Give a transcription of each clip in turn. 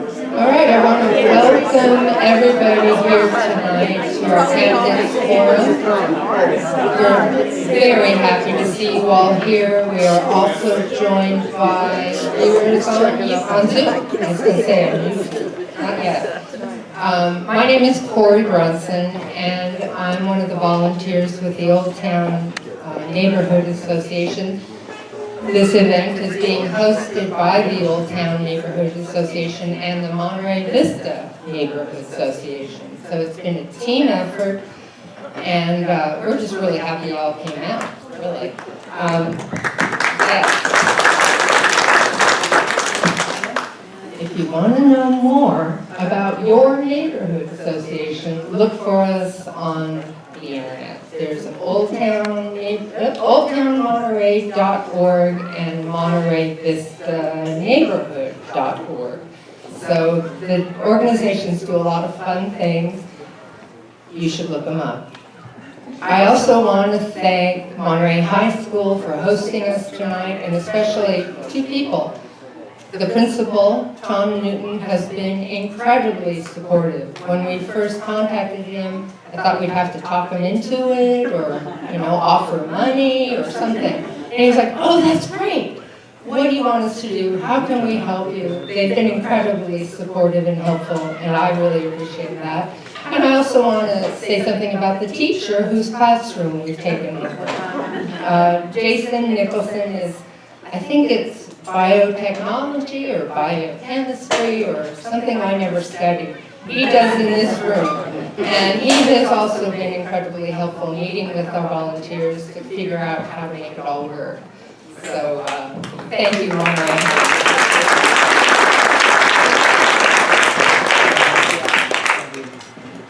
All right, I want to welcome everybody here tonight to our candidates forum. We're very happy to see you all here. We are also joined by viewers on Zoom. I was going to say on YouTube, not yet. My name is Corey Brunson, and I'm one of the volunteers with the Old Town Neighborhood Association. This event is being hosted by the Old Town Neighborhood Association and the Monterey Vista Neighborhood Association. So it's been a team effort, and we're just really happy you all came out, really. If you want to know more about your neighborhood association, look for us on the internet. There's oldtownmonterey.org and montereyvistaneighborhood.org. So the organizations do a lot of fun things. You should look them up. I also want to thank Monterey High School for hosting us tonight, and especially two people. The principal, Tom Newton, has been incredibly supportive. When we first contacted him, I thought we'd have to talk him into it or, offer money or something. And he was like, oh, that's great. What do you want us to do? How can we help you? They've been incredibly supportive and helpful, and I really appreciate that. And I also want to say something about the teacher whose classroom we've taken over. Jason Nicholson is, I think it's biotechnology or biochemistry or something I never studied. He does in this room. And he has also been incredibly helpful meeting with our volunteers to figure out how to make it all work. So thank you, Monterey.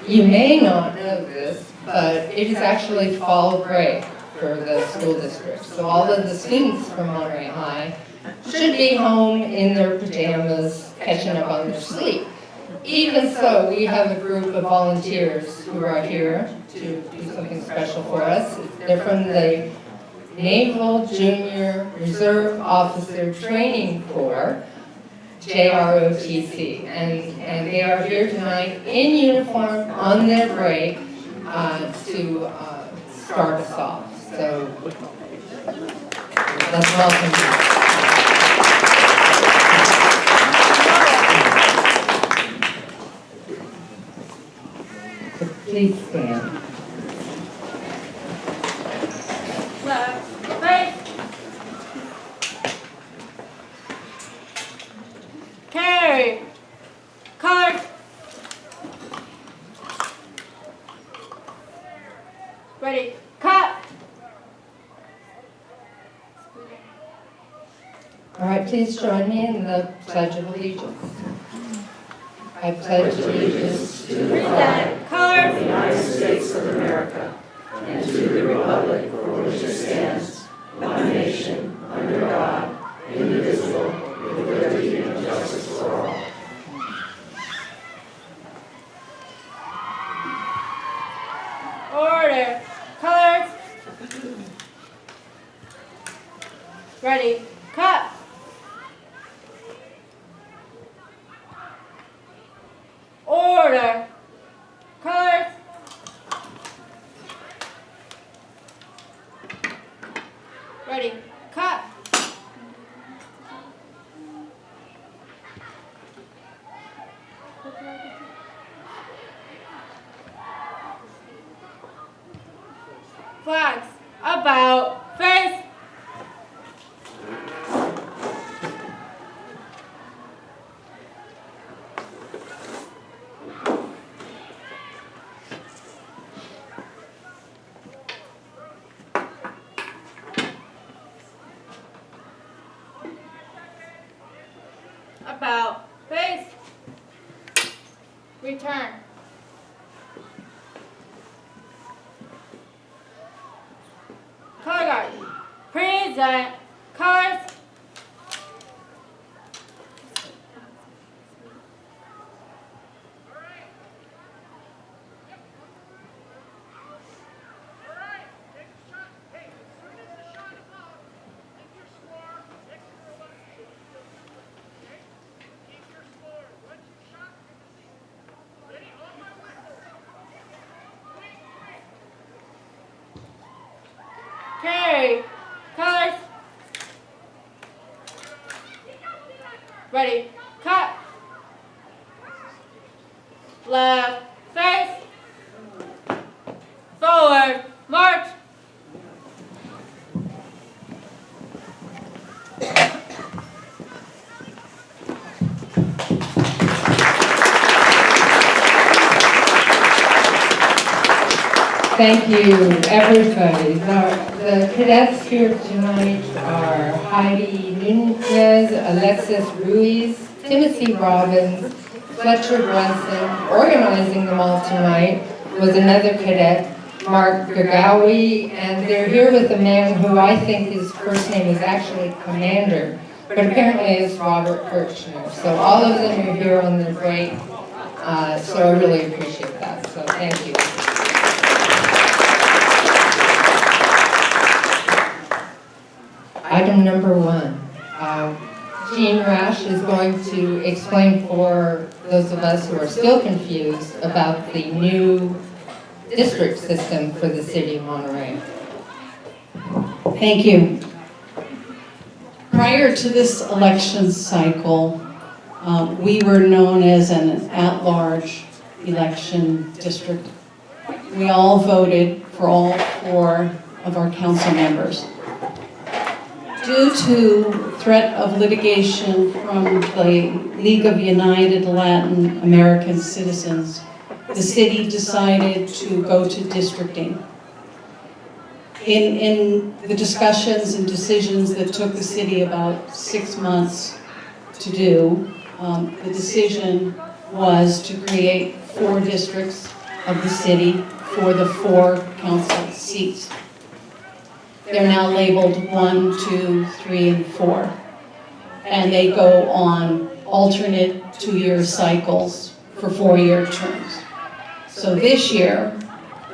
You may not know this, but it is actually fall break for the school district. So all of the students from Monterey High should be home in their pajamas, catching up on their sleep. Even so, we have a group of volunteers who are here to do something special for us. They're from the Naval Junior Reserve Officer Training Corps, JROTC, and they are here tonight in uniform on their break to start us off. So let's welcome them. Please stand. Right. Carry. Card. Ready. Cut. All right, please join me in the Pledge of Allegiance. I pledge allegiance to the flag Colors. of the United States of America and to the republic for which it stands, one nation, under God, indivisible, with liberty and justice for all. Order. Colors. Ready. Cut. Order. Colors. Ready. Cut. Flags. About face. About face. Return. Color guard. Present. Colors. Ready, cut. Left, face. Forward, march. Thank you, everybody. The cadets here tonight are Heidi Nunez, Alexis Ruiz, Timothy Robbins, Fletcher Brunson. Organizing them all tonight was another cadet, Mark Gagawi, and they're here with a man who I think his first name is actually Commander, but apparently is Robert Kirchner. So all of them are here on their break, so I really appreciate that, so thank you. Item number 1. Jean Rash is going to explain for those of us who are still confused about the new district system for the city of Monterey. Thank you. Prior to this election cycle, we were known as an at-large election district. We all voted for all 4 of our council members. Due to threat of litigation from the League of United Latin American Citizens, the city decided to go to districting. In the discussions and decisions that took the city about 6 months to do, the decision was to create 4 districts of the city for the 4 council seats. They're now labeled 1, 2, 3, and 4. And they go on alternate 2-year cycles for 4-year terms. So this year,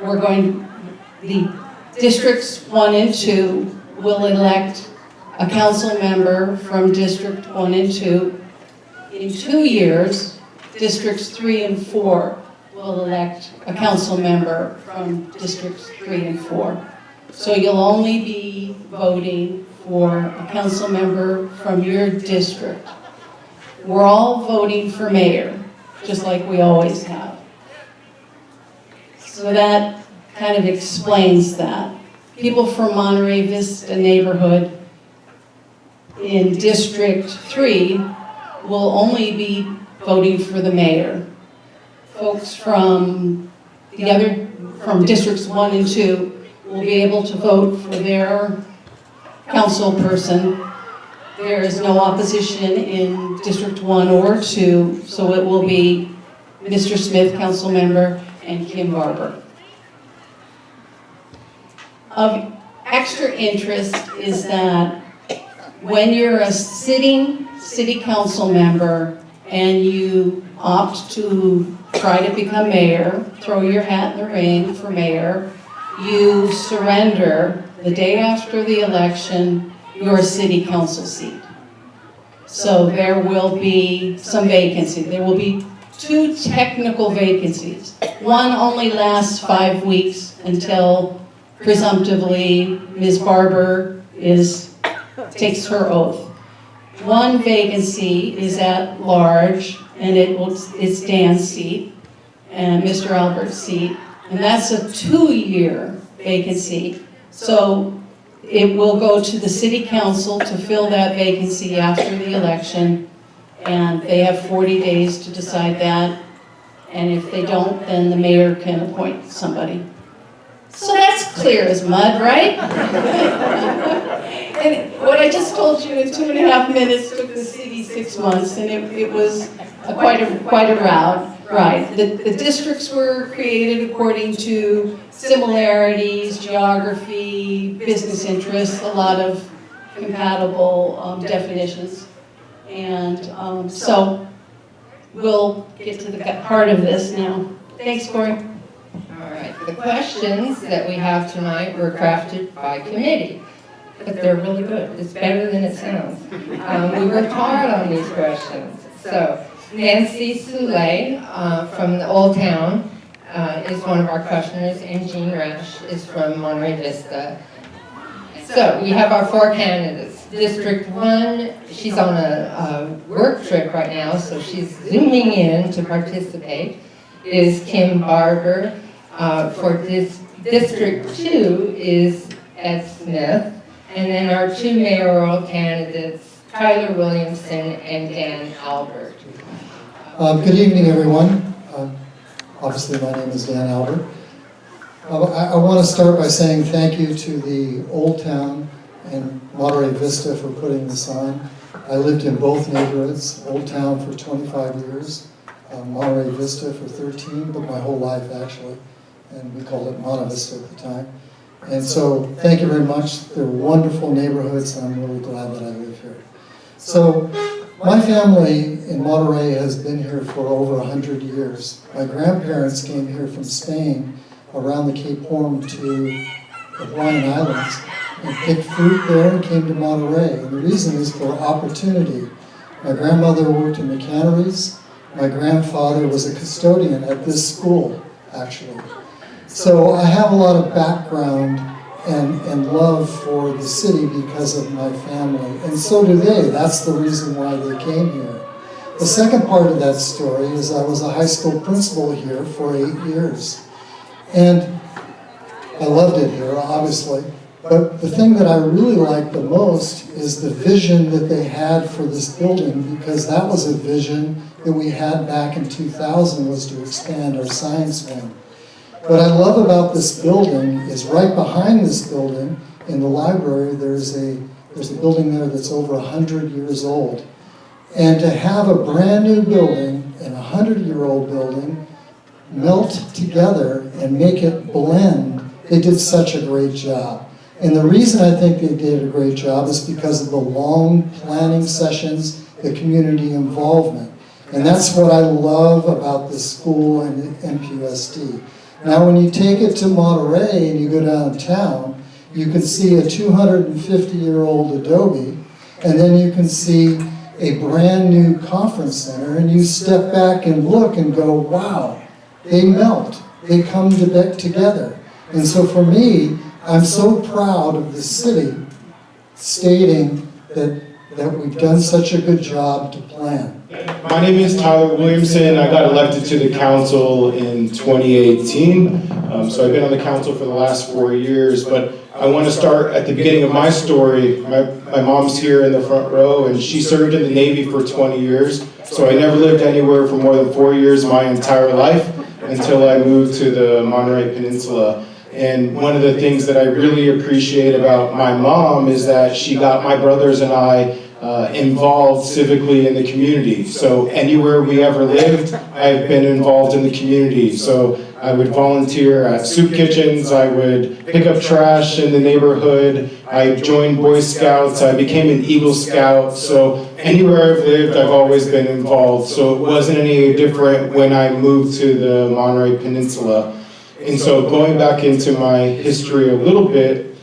the districts 1 and 2 will elect a council member from District 1 and 2. In 2 years, districts 3 and 4 will elect a council member from districts 3 and 4. So you'll only be voting for a council member from your district. We're all voting for mayor, just like we always have. So that kind of explains that. People from Monterey Vista neighborhood in District 3 will only be voting for the mayor. Folks from Districts 1 and 2 will be able to vote for their council person. There is no opposition in District 1 or 2, so it will be Mr. Smith, council member, and Kim Barber. Of extra interest is that when you're a sitting city council member and you opt to try to become mayor, throw your hat in the ring for mayor, you surrender the day after the election your city council seat. So there will be some vacancy. There will be 2 technical vacancies. One only lasts 5 weeks until presumptively Ms. Barber takes her oath. One vacancy is at large, and it's Dan's seat and Mr. Albert's seat. And that's a 2-year vacancy. So it will go to the city council to fill that vacancy after the election. And they have 40 days to decide that. And if they don't, then the mayor can appoint somebody. So that's clear as mud, right? And what I just told you in 2.5 minutes took the city 6 months, and it was quite a ride. The districts were created according to similarities, geography, business interests, a lot of compatible definitions. And so we'll get to the part of this now. Thanks, Corey. All right, the questions that we have tonight were crafted by committee, but they're really good. It's better than it sounds. We worked hard on these questions. So Nancy Soule from the Old Town is one of our questioners, and Jean Rash is from Monterey Vista. So we have our 4 candidates. District 1, she's on a work trip right now, so she's zooming in to participate, is Kim Barber. For District 2 is Ed Smith. And then our 2 mayoral candidates, Tyler Williamson and Dan Albert. Good evening, everyone. Obviously, my name is Dan Albert. I want to start by saying thank you to the Old Town and Monterey Vista for putting this on. I lived in both neighborhoods, Old Town for 25 years, Monterey Vista for 13, but my whole life actually, and we called it Monte Vista at the time. And so thank you very much. They're wonderful neighborhoods, and I'm really glad that I live here. So my family in Monterey has been here for over 100 years. My grandparents came here from Spain around the Cape Horn to the Hawaiian Islands and picked fruit there and came to Monterey. And the reason is for opportunity. My grandmother worked in the canneries. My grandfather was a custodian at this school, actually. So I have a lot of background and love for the city because of my family, and so do they. That's the reason why they came here. The second part of that story is I was a high school principal here for 8 years. And I loved it here, obviously. But the thing that I really liked the most is the vision that they had for this building, because that was a vision that we had back in 2000, was to expand our science wing. What I love about this building is right behind this building, in the library, there's a building there that's over 100 years old. And to have a brand new building and a 100-year-old building melt together and make it blend, they did such a great job. And the reason I think they did a great job is because of the long planning sessions, the community involvement. And that's what I love about this school and NPUSD. Now, when you take it to Monterey and you go downtown, you can see a 250-year-old Adobe, and then you can see a brand new conference center, and you step back and look and go, wow, they melt, they come together. And so for me, I'm so proud of the city stating that we've done such a good job to plan. My name is Tyler Williamson. I got elected to the council in 2018. So I've been on the council for the last 4 years, but I want to start at the beginning of my story. My mom's here in the front row, and she served in the Navy for 20 years. So I never lived anywhere for more than 4 years my entire life until I moved to the Monterey Peninsula. And one of the things that I really appreciate about my mom is that she got my brothers and I involved civically in the community. So anywhere we ever lived, I've been involved in the community. So I would volunteer at soup kitchens, I would pick up trash in the neighborhood, I joined Boy Scouts, I became an Eagle Scout. So anywhere I've lived, I've always been involved. So it wasn't any different when I moved to the Monterey Peninsula. And so going back into my history a little bit,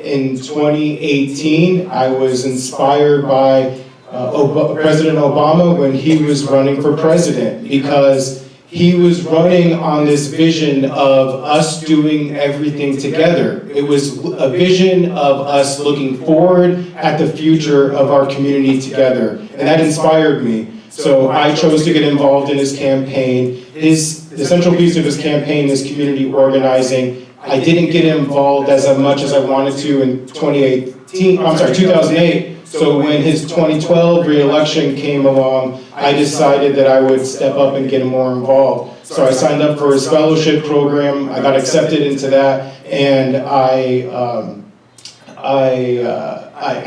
in 2018, I was inspired by President Obama when he was running for president, because he was running on this vision of us doing everything together. It was a vision of us looking forward at the future of our community together, and that inspired me. So I chose to get involved in his campaign. The central piece of his campaign is community organizing. I didn't get involved as much as I wanted to in 2008. So when his 2012 re-election came along, I decided that I would step up and get more involved. So I signed up for his fellowship program. I got accepted into that, and I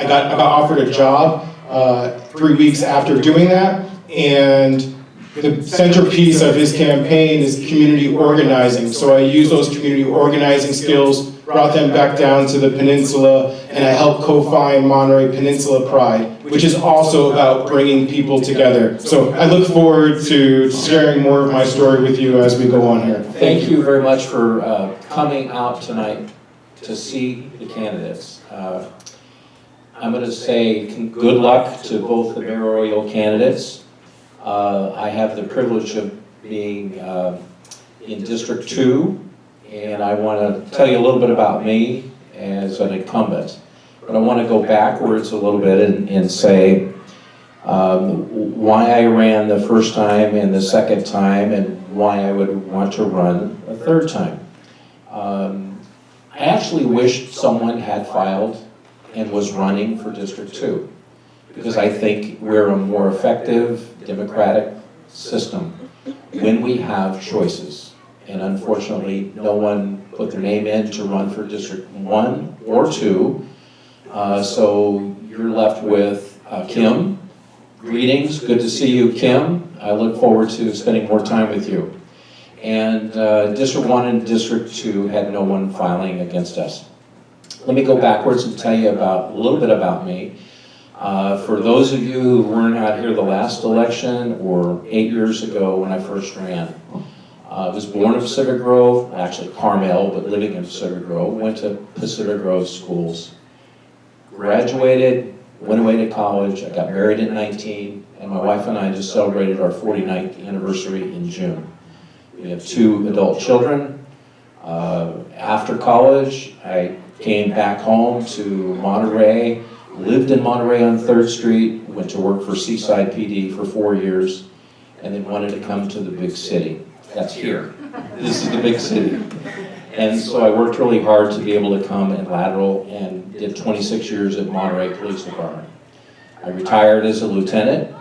got offered a job 3 weeks after doing that. And the centerpiece of his campaign is community organizing. So I used those community organizing skills, brought them back down to the peninsula, and I helped co-found Monterey Peninsula Pride, which is also about bringing people together. So I look forward to sharing more of my story with you as we go on here. Thank you very much for coming out tonight to see the candidates. I'm going to say good luck to both the mayoral candidates. I have the privilege of being in District 2, and I want to tell you a little bit about me as an incumbent. but I want to go backwards a little bit and say why I ran the first time and the second time and why I would want to run a third time. I actually wished someone had filed and was running for District 2 because I think we're a more effective democratic system when we have choices. And unfortunately, no one put their name in to run for District 1 or 2. So you're left with Kim. Greetings, good to see you, Kim. I look forward to spending more time with you. And District 1 and District 2 had no one filing against us. Let me go backwards and tell you a little bit about me. For those of you who weren't out here the last election or 8 years ago when I first ran, I was born in Pacific Grove, actually Carmel, but living in Pacific Grove. Went to Pacific Grove schools. Graduated, went away to college. I got married at 19, and my wife and I just celebrated our 49th anniversary in June. We have 2 adult children. After college, I came back home to Monterey, lived in Monterey on 3rd Street, went to work for Seaside PD for 4 years, and then wanted to come to the big city. That's here. This is the big city. And so I worked really hard to be able to come and lateral and did 26 years at Monterey Police Department. I retired as a lieutenant,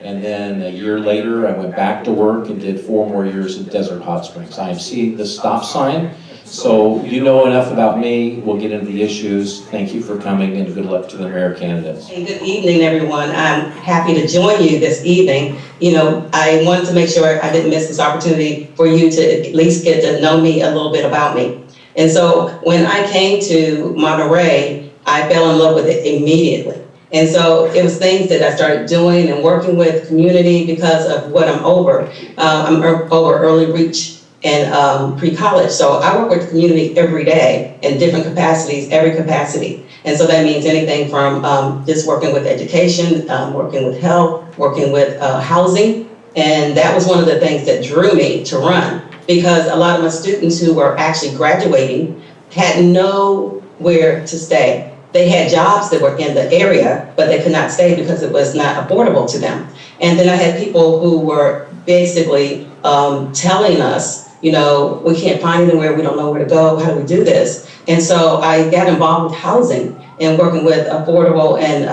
and then a year later I went back to work and did 4 more years in Desert Hot Springs. I am seeing the stop sign, so you know enough about me. We'll get into the issues. Thank you for coming and good luck to the mayor candidates. Hey, good evening, everyone. I'm happy to join you this evening. You know, I wanted to make sure I didn't miss this opportunity for you to at least get to know me a little bit about me. And so when I came to Monterey, I fell in love with it immediately. And so it was things that I started doing and working with community because of what I'm over. I'm over early reach and pre-college. So I work with the community every day in different capacities, every capacity. And so that means anything from just working with education, working with health, working with housing. And that was one of the things that drew me to run, because a lot of my students who were actually graduating had nowhere to stay. They had jobs that were in the area, but they could not stay because it was not affordable to them. And then I had people who were basically telling us, you know, we can't find anywhere, we don't know where to go, how do we do this? And so I got involved with housing and working with affordable and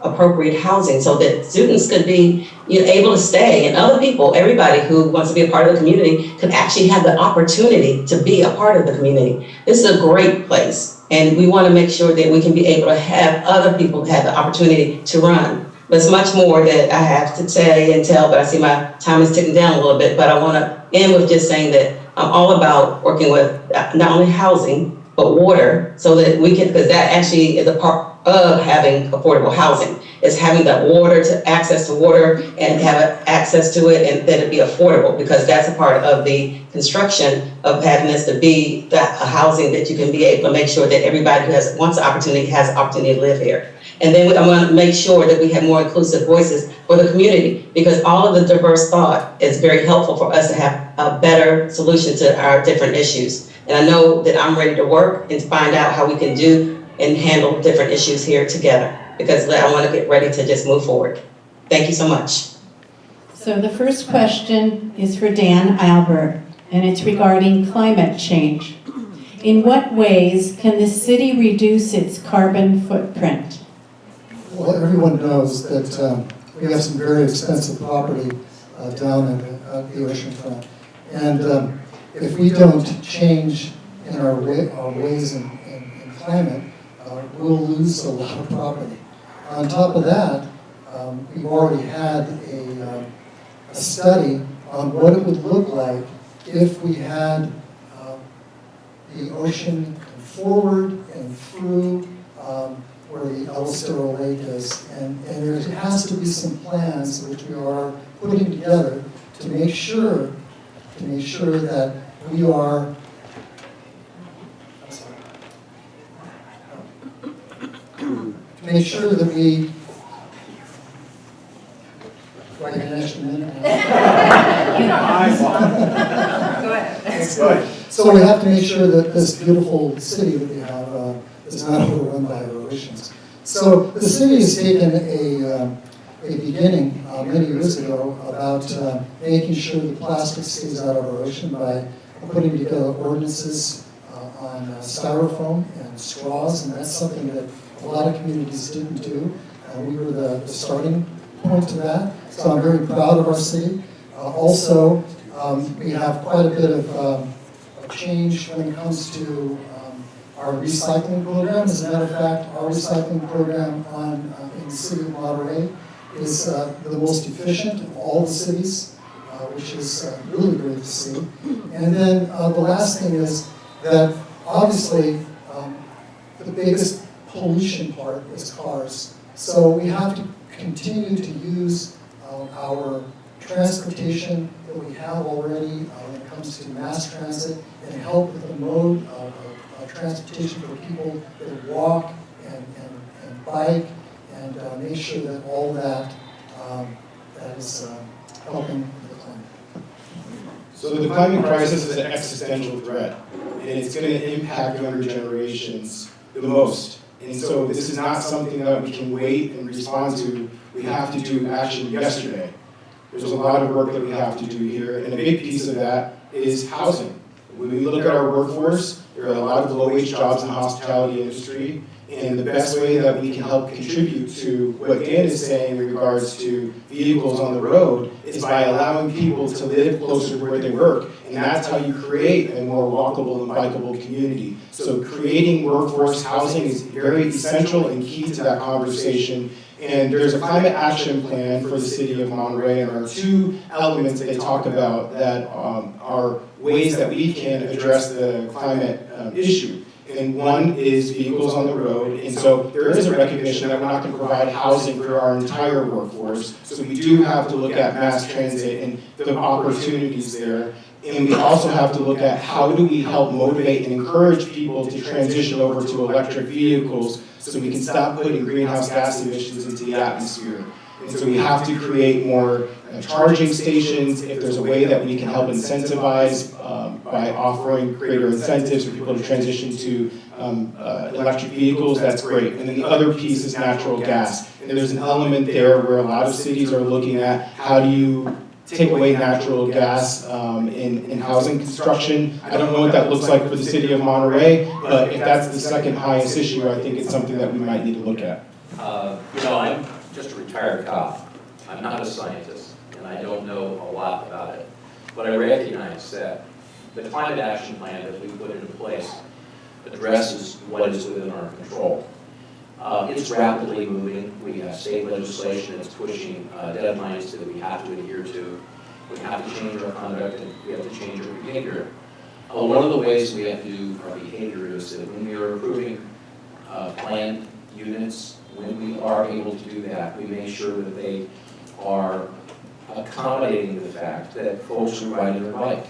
appropriate housing so that students could be able to stay, and other people, everybody who wants to be a part of the community could actually have the opportunity to be a part of the community. This is a great place, and we want to make sure that we can be able to have other people have the opportunity to run. There's much more that I have to say and tell, but I see my time is ticking down a little bit, but I want to end with just saying that I'm all about working with not only housing, but water, so that we can, because that actually is a part of having affordable housing, is having that water, to access to water and have access to it, and that it be affordable, because that's a part of the construction of having this to be a housing that you can be able to make sure that everybody who wants the opportunity has the opportunity to live here. And then I want to make sure that we have more inclusive voices for the community, because all of the diverse thought is very helpful for us to have a better solution to our different issues. And I know that I'm ready to work and to find out how we can do and handle different issues here together, because I want to get ready to just move forward. Thank you so much. So the first question is for Dan Albert, and it's regarding climate change. In what ways can the city reduce its carbon footprint? Well, everyone knows that we have some very expensive property down at the oceanfront. And if we don't change in our ways in climate, we'll lose a lot of property. On top of that, we've already had a study on what it would look like if we had the ocean forward and through where the Elstero Lake is, and there has to be some plans which we are putting together to make sure that we are. To make sure that we. Do I get an extra minute? Go ahead. That's good. So we have to make sure that this beautiful city that we have is not overrun by erosions. So the city has taken a beginning many years ago about making sure the plastic stays out of our ocean by putting together ordinances on styrofoam and straws, and that's something that a lot of communities didn't do. We were the starting point to that, so I'm very proud of our city. Also, we have quite a bit of change when it comes to our recycling program. As a matter of fact, our recycling program in the city of Monterey is the most efficient of all the cities, which is really great to see. And then the last thing is that obviously the biggest pollution part is cars. So we have to continue to use our transportation that we have already when it comes to mass transit and help with the mode of transportation for people that walk and bike and make sure that all that is helping with the climate. So the climate crisis is an existential threat, and it's going to impact younger generations the most. And so this is not something that we can wait and respond to. We have to do action yesterday. There's a lot of work that we have to do here, and a big piece of that is housing. When we look at our workforce, there are a lot of low-wage jobs in the hospitality industry, and the best way that we can help contribute to what Dan is saying in regards to vehicles on the road is by allowing people to live closer to where they work, and that's how you create a more walkable and bikeable community. So creating workforce housing is very essential and key to that conversation. And there's a climate action plan for the city of Monterey, and there are two elements that they talk about that are ways that we can address the climate issue. And one is vehicles on the road, and so there is a recognition that we're not going to provide housing for our entire workforce, so we do have to look at mass transit and the opportunities there. And we also have to look at how do we help motivate and encourage people to transition over to electric vehicles so we can stop putting greenhouse gas emissions into the atmosphere. And so we have to create more charging stations. If there's a way that we can help incentivize by offering greater incentives for people to transition to electric vehicles, that's great. And then the other piece is natural gas. And there's an element there where a lot of cities are looking at how do you take away natural gas in housing construction. I don't know what that looks like for the city of Monterey, but if that's the second highest issue, I think it's something that we might need to look at. I'm just a retired cop. I'm not a scientist, and I don't know a lot about it. But I recognize that the climate action plan that we put into place addresses what is within our control. It's rapidly moving. We have state legislation that's pushing deadlines that we have to adhere to. We have to change our conduct, and we have to change our behavior. One of the ways we have to do our behavior is that when we are approving planned units, when we are able to do that, we make sure that they are accommodating the fact that folks are riding their bike.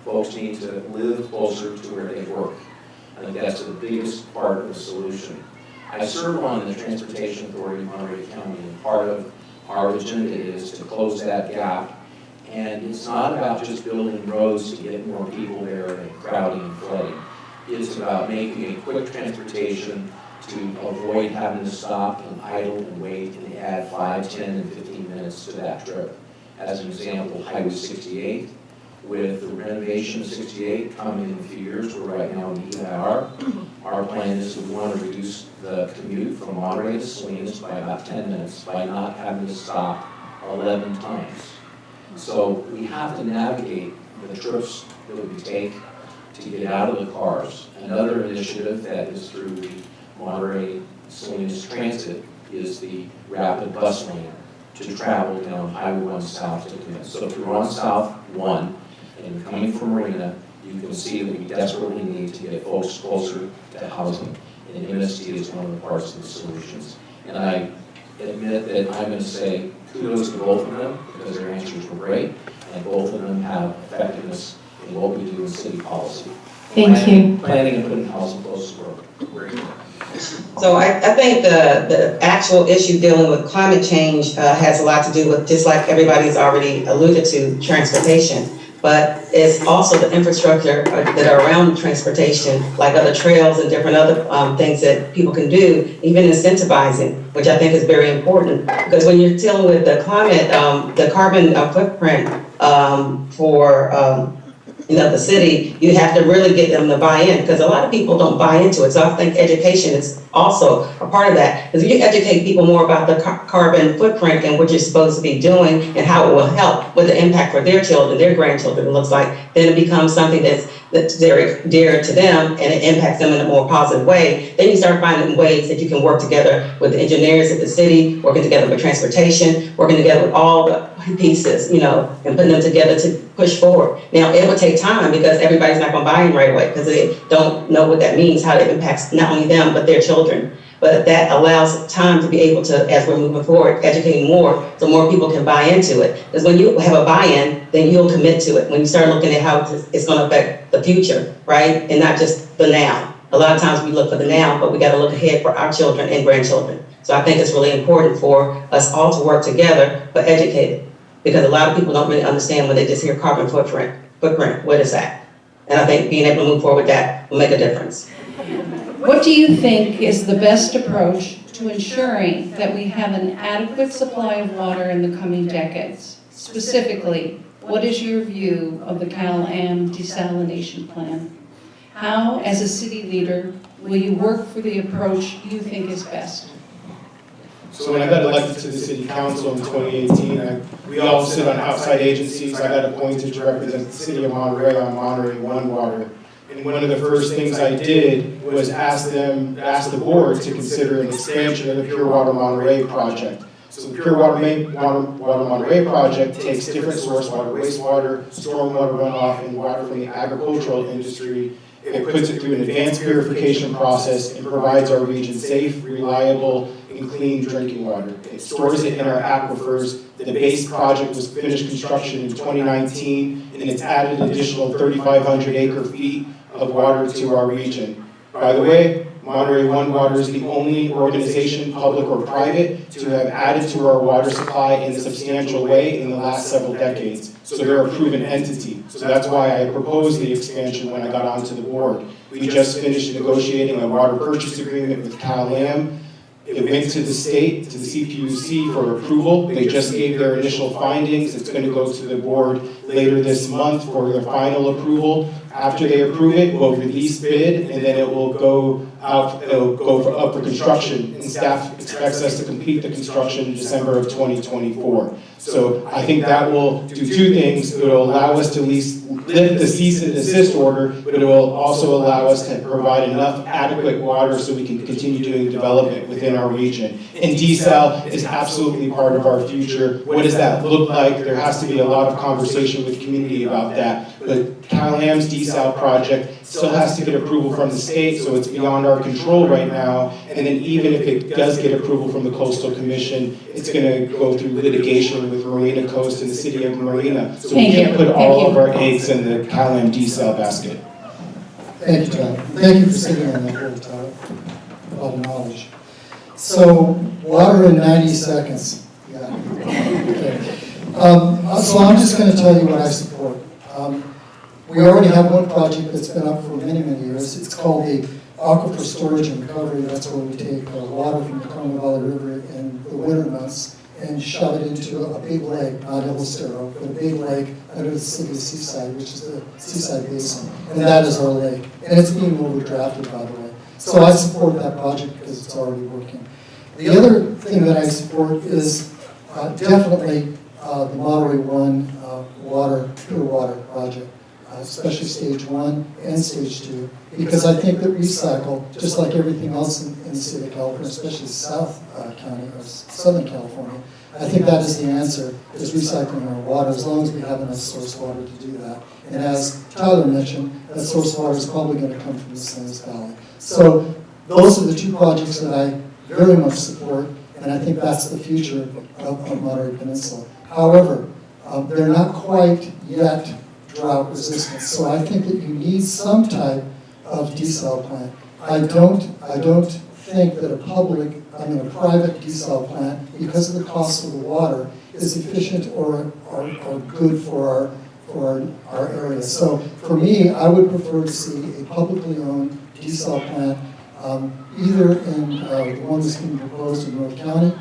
Folks need to live closer to where they work. I think that's the biggest part of the solution. I serve on the Transportation Authority of Monterey County, and part of our agenda is to close that gap. And it's not about just building roads to get more people there and crowding and flooding. It's about making a quick transportation to avoid having to stop and idle and wait and add 5, 10, and 15 minutes to that trip. As an example, Highway 68, with the renovation of 68 coming in a few years, we're right now in EIR. Our plan is that we want to reduce the commute from Monterey to Salinas by about 10 minutes by not having to stop 11 times. So we have to navigate the trips that we take to get out of the cars. Another initiative that is through the Monterey Salinas Transit is the rapid bus lane to travel down Highway 1 South to Commit. So if you're on South 1 and coming from Marina, you can see that we desperately need to get folks closer to housing. And MST is one of the parts of the solutions. And I admit that I'm going to say kudos to both of them because their answers were great, and both of them have effectiveness in what we do in city policy. Thank you. Planning and putting housing close to work. Very good. So I think the actual issue dealing with climate change has a lot to do with, just like everybody's already alluded to, transportation. but it's also the infrastructure that are around transportation, like other trails and different other things that people can do, even incentivizing, which I think is very important. Because when you're dealing with the climate, the carbon footprint for the city, you have to really get them to buy in, because a lot of people don't buy into it. So I think education is also a part of that. Because if you educate people more about the carbon footprint and what you're supposed to be doing and how it will help with the impact for their children, their grandchildren, it looks like, then it becomes something that's very dear to them and it impacts them in a more positive way. Then you start finding ways that you can work together with the engineers at the city, working together with transportation, working together with all the pieces, and putting them together to push forward. Now, it will take time because everybody's not going to buy in right away because they don't know what that means, how it impacts not only them, but their children. But that allows time to be able to, as we're moving forward, educating more so more people can buy into it. Because when you have a buy-in, then you'll commit to it. When you start looking at how it's going to affect the future, right? And not just the now. A lot of times we look for the now, but we got to look ahead for our children and grandchildren. So I think it's really important for us all to work together, but educated. Because a lot of people don't really understand when they just hear carbon footprint, what is that? And I think being able to move forward with that will make a difference. What do you think is the best approach to ensuring that we have an adequate supply of water in the coming decades? Specifically, what is your view of the Cal-Am desalination plan? How, as a city leader, will you work for the approach you think is best? So when I got elected to the city council in 2018, we all sit on outside agencies. I got appointed to represent the city of Monterey on Monterey One Water. And one of the first things I did was ask the board to consider an expansion of the Pure Water Monterey project. So the Pure Water Monterey project takes different source water, wastewater, stormwater runoff, and water from the agricultural industry. It puts it through an advanced purification process and provides our region safe, reliable, and clean drinking water. It stores it in our aquifers. The base project was finished construction in 2019, and it's added an additional 3,500 acre feet of water to our region. By the way, Monterey One Water is the only organization, public or private, to have added to our water supply in a substantial way in the last several decades. So they're a proven entity. So that's why I proposed the expansion when I got onto the board. We just finished negotiating a water purchase agreement with Cal-Am. It went to the state, to the CPUC for approval. They just gave their initial findings. It's going to go to the board later this month for their final approval. After they approve it, we'll release bid, and then it will go out, it'll go up for construction. And staff expects us to complete the construction in December of 2024. So I think that will do two things. It will allow us to at least lift the cease and desist order, but it will also allow us to provide enough adequate water so we can continue doing development within our region. And desal is absolutely part of our future. What does that look like? There has to be a lot of conversation with the community about that. But Cal-Am's desal project still has to get approval from the state, so it's beyond our control right now. And then even if it does get approval from the Coastal Commission, it's going to go through litigation with Marina Coast and the city of Marina. So we can't put all of our eggs in the Cal-Am desal basket. Thank you, Tyler. Thank you for sitting on that board, Tyler. A lot of knowledge. So, water in 90 seconds. Yeah. Okay. So I'm just going to tell you what I support. We already have one project that's been up for many, many years. It's called the Aquifer Storage and Recovery. That's where we take water from the Congo Valley River in the winter months and shove it into a big lake, not El Estero, but a big lake under the city of Seaside, which is the Seaside Basin. And that is our lake. And it's being overdrafted, by the way. So I support that project because it's already working. The other thing that I support is definitely the Monterey One Pure Water project. Especially stage 1 and stage 2, because I think that recycle, just like everything else in the state of California, especially South County or Southern California, I think that is the answer, is recycling our water, as long as we have enough source water to do that. And as Tyler mentioned, that source water is probably going to come from the Salinas Valley. So those are the two projects that I very much support, and I think that's the future of Monterey Peninsula. However, they're not quite yet drought resistance. So I think that you need some type of desal plant. I don't think that a private desal plant, because of the cost of the water, is efficient or good for for our area. So for me, I would prefer to see a publicly owned desal plant, either in the one that's being proposed in North County,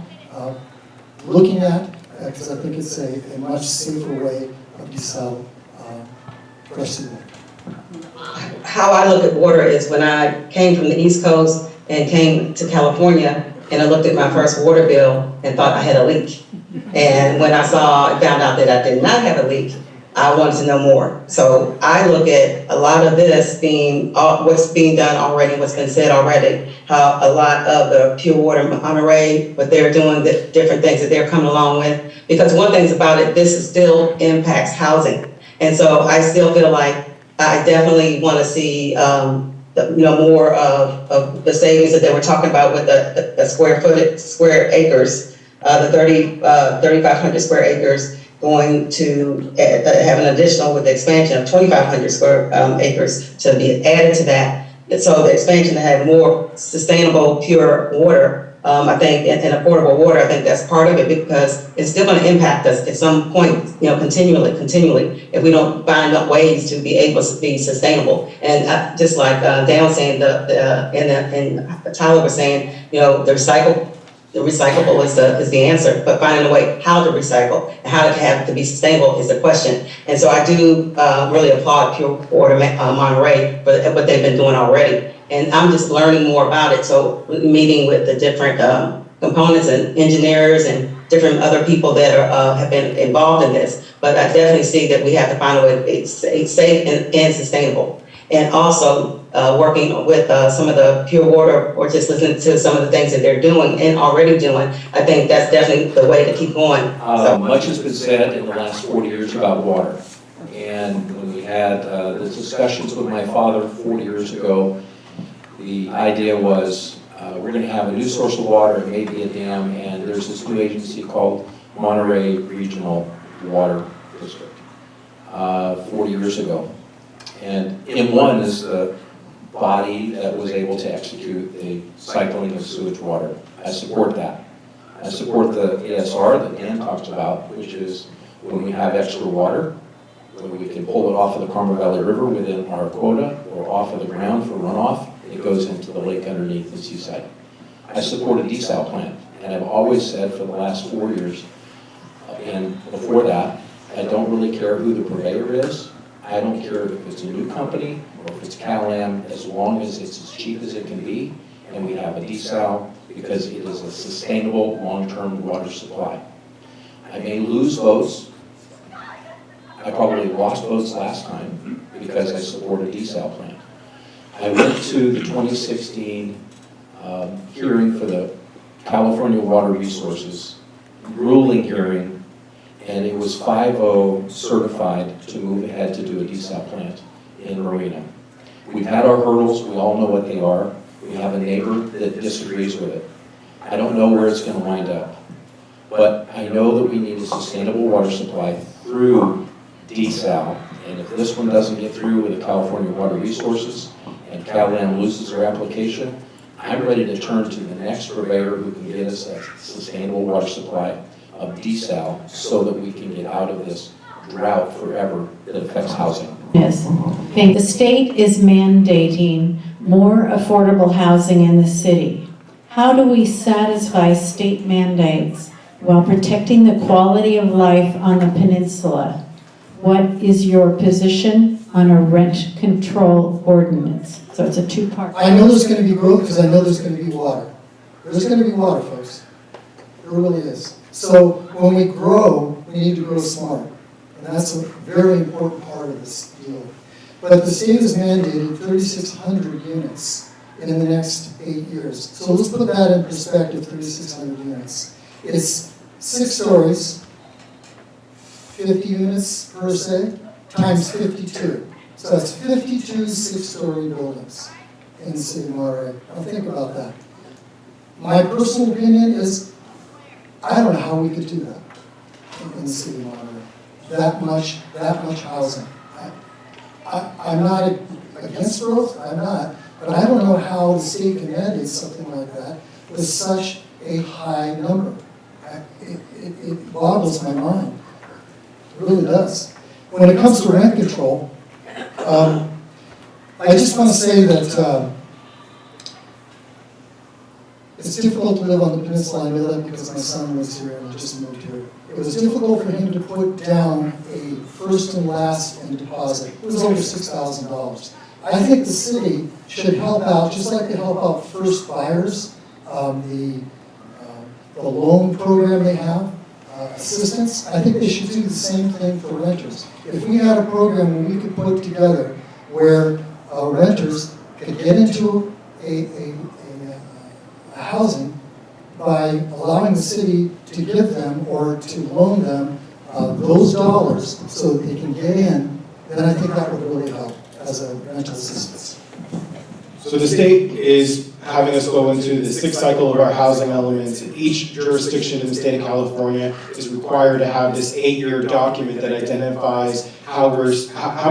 looking at, because I think it's a much safer way of desal fresh seawater. How I look at water is when I came from the East Coast and came to California, and I looked at my first water bill and thought I had a leak. And when I found out that I did not have a leak, I wanted to know more. So I look at a lot of this being, what's being done already, what's been said already, how a lot of the pure water Monterey, what they're doing, the different things that they're coming along with. Because one thing about it, this still impacts housing. And so I still feel like I definitely want to see more of the savings that they were talking about with the square acres, the 3,500 square acres going to have an additional with the expansion of 2,500 square acres to be added to that. So the expansion to have more sustainable, pure water, I think, and affordable water, I think that's part of it, because it's still going to impact us at some point, continually, if we don't find out ways to be able to be sustainable. And just like Dan was saying, and Tyler was saying, the recyclable is the answer, but finding a way how to recycle and how to have to be sustainable is the question. And so I do really applaud Pure Water Monterey for what they've been doing already. And I'm just learning more about it. So meeting with the different components and engineers and different other people that have been involved in this. But I definitely see that we have to find a way to be safe and sustainable. And also working with some of the pure water, or just listening to some of the things that they're doing and already doing. I think that's definitely the way to keep going. Much has been said in the last 40 years about water. And when we had the discussions with my father 40 years ago, the idea was we're going to have a new source of water, maybe a dam, and there's this new agency called Monterey Regional Water District 40 years ago. And M1 is the body that was able to execute the cycling of sewage water. I support that. I support the ASR that Dan talks about, which is when we have extra water, when we can pull it off of the Carmel Valley River within our quota or off of the ground for runoff, it goes into the lake underneath the seaside. I support a desal plant, and I've always said for the last 4 years, and before that, I don't really care who the purveyor is. I don't care if it's a new company or if it's Cal-Am, as long as it's as cheap as it can be, and we have a desal, because it is a sustainable, long-term water supply. I may lose votes. I probably lost votes last time because I support a desal plant. I went to the 2016 hearing for the California Water Resources, ruling hearing, and it was 5-0 certified to move ahead to do a desal plant in Marina. We've had our hurdles, we all know what they are. We have a neighbor that disagrees with it. I don't know where it's going to wind up, but I know that we need a sustainable water supply through desal, and if this one doesn't get through with the California Water Resources and Cal-Am loses their application, I'm ready to turn to the next purveyor who can get us a sustainable water supply of desal so that we can get out of this drought forever that affects housing. Yes. Okay. The state is mandating more affordable housing in the city. How do we satisfy state mandates while protecting the quality of life on the peninsula? What is your position on a rent control ordinance? So it's a two-part. I know there's going to be growth because I know there's going to be water. There's going to be water, folks. There really is. So when we grow, we need to grow smart. And that's a very important part of this deal. But the state has mandated 3,600 units in the next 8 years. So let's put that in perspective, 3,600 units. It's 6 stories, 50 units per se, times 52. So that's 52 6-story buildings in the city of Monterey. Now think about that. My personal opinion is, I don't know how we could do that in the city of Monterey. That much housing. I'm not against growth, I'm not, but I don't know how the state can mandate something like that with such a high number. It boggles my mind. It really does. when it comes to rent control, I just want to say that it's difficult to live on the Peninsula. I know that because my son lives here and I just moved here. It was difficult for him to put down a first and last in deposit. It was over $6,000. I think the city should help out, just like they help out first buyers, the loan program they have, assistance. I think they should do the same thing for renters. If we had a program where we could put together where renters could get into a housing by allowing the city to give them or to loan them those dollars so that they can get in, then I think that would really help as a rental assistance. So the state is having us go into the sixth cycle of our housing elements. Each jurisdiction in the state of California is required to have this 8-year document that identifies how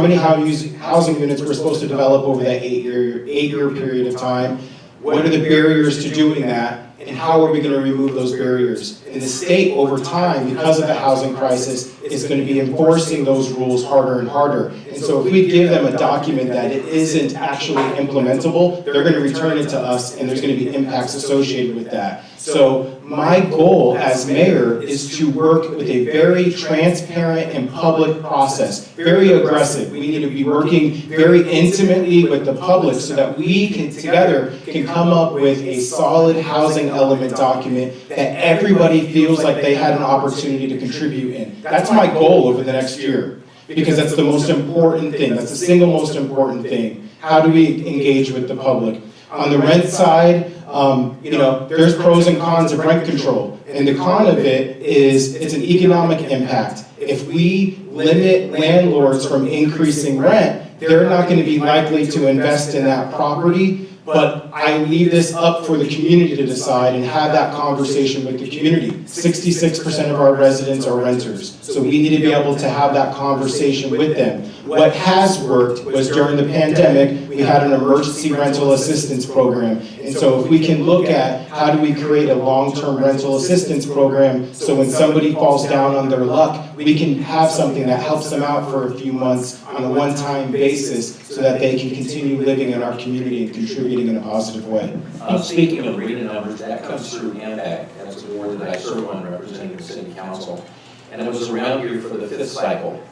many housing units we're supposed to develop over that 8-year period of time. What are the barriers to doing that? And how are we going to remove those barriers? And the state, over time, because of the housing crisis, is going to be enforcing those rules harder and harder. And so if we give them a document that it isn't actually implementable, they're going to return it to us, and there's going to be impacts associated with that. So my goal as mayor is to work with a very transparent and public process, very aggressive. We need to be working very intimately with the public so that we can together can come up with a solid housing element document that everybody feels like they had an opportunity to contribute in. That's my goal over the next year, because that's the most important thing. That's the single most important thing. How do we engage with the public? On the rent side, there's pros and cons of rent control. And the con of it is it's an economic impact. If we limit landlords from increasing rent, they're not going to be likely to invest in that property. But I leave this up for the community to decide and have that conversation with the community. 66% of our residents are renters, so we need to be able to have that conversation with them. What has worked was during the pandemic, we had an emergency rental assistance program. And so if we can look at how do we create a long-term rental assistance program so when somebody falls down on their luck, we can have something that helps them out for a few months on a one-time basis so that they can continue living in our community and contributing in a positive way. Speaking of reading numbers, that comes through AMAC. That's a board that I serve on representing the city council. And it was around here for the 5th cycle.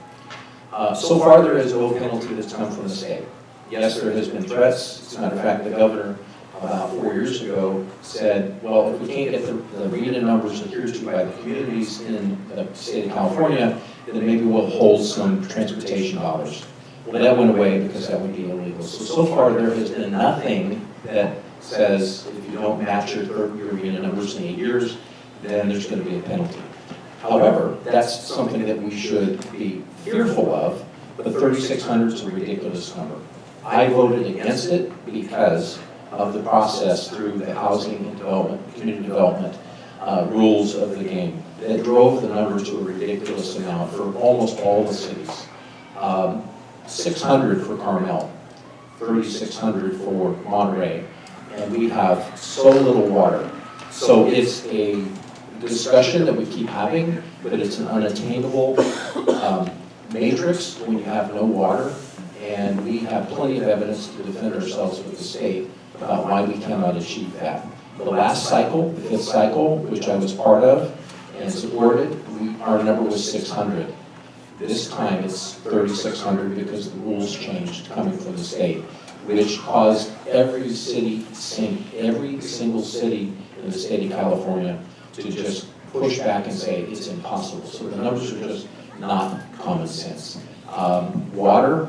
So far, there is no penalty that's come from the state. Yes, there has been threats. As a matter of fact, the governor about 4 years ago said, well, if we can't get the reading numbers adhered to by the communities in the state of California, then maybe we'll hold some transportation dollars. Well, that went away because that would be illegal. So far, there has been nothing that says if you don't match your reading numbers in 8 years, then there's going to be a penalty. However, that's something that we should be fearful of, but 3,600 is a ridiculous number. I voted against it because of the process through the housing and development, community development rules of the game. That drove the numbers to a ridiculous amount for almost all the cities. 600 for Carmel, 3,600 for Monterey, and we have so little water. So it's a discussion that we keep having, but it's an unattainable matrix when you have no water, and we have plenty of evidence to defend ourselves with the state about why we cannot achieve that. The last cycle, the 5th cycle, which I was part of and supported, our number was 600. This time it's 3,600 because the rules changed coming from the state, which caused every single city in the state of California to just push back and say it's impossible. So the numbers are just not common sense. Water,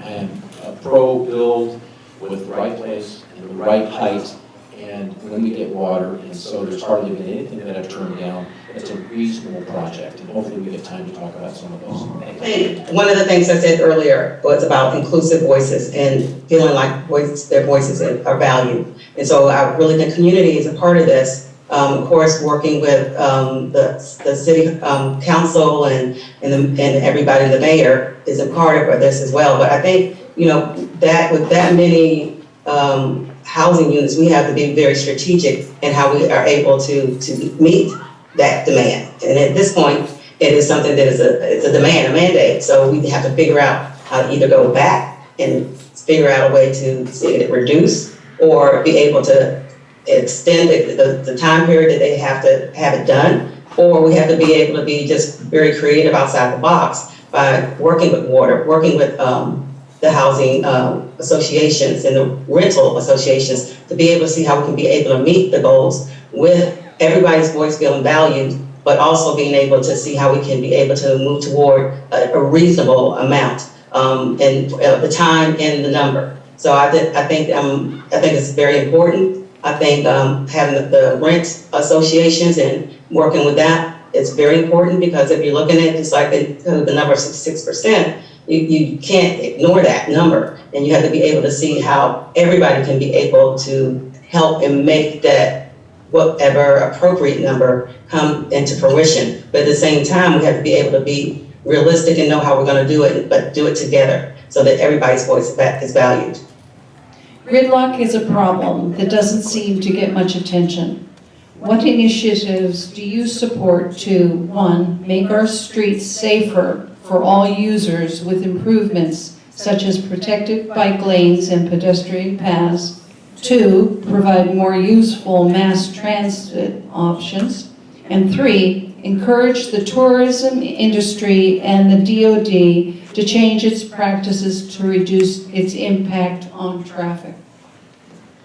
and a pro-build with the right place and the right height, and when we get water, and so there's hardly been anything that I've turned down. It's a reasonable project, and hopefully we get time to talk about some of those. And one of the things I said earlier was about inclusive voices and feeling like their voices are valued. And so I really think community is a part of this. Of course, working with the city council and everybody, the mayor is a part of this as well. But I think, that with that many housing units, we have to be very strategic in how we are able to meet that demand. And at this point, it is something that it's a demand, a mandate. So we have to figure out how to either go back and figure out a way to see it reduce or be able to extend the time period that they have to have it done, or we have to be able to be just very creative outside the box by working with water, working with the housing associations and the rental associations to be able to see how we can be able to meet the goals with everybody's voice feeling valued, but also being able to see how we can be able to move toward a reasonable amount and the time and the number. So I think it's very important. I think having the rent associations and working with that is very important, because if you're looking at just like the number of 66%, you can't ignore that number, and you have to be able to see how everybody can be able to help and make that whatever appropriate number come into fruition. But at the same time, we have to be able to be realistic and know how we're going to do it, but do it together so that everybody's voice is valued. Gridlock is a problem that doesn't seem to get much attention. What initiatives do you support to, 1, make our streets safer for all users with improvements such as protected bike lanes and pedestrian paths, 2, provide more useful mass transit options, and 3, encourage the tourism industry and the DOD to change its practices to reduce its impact on traffic?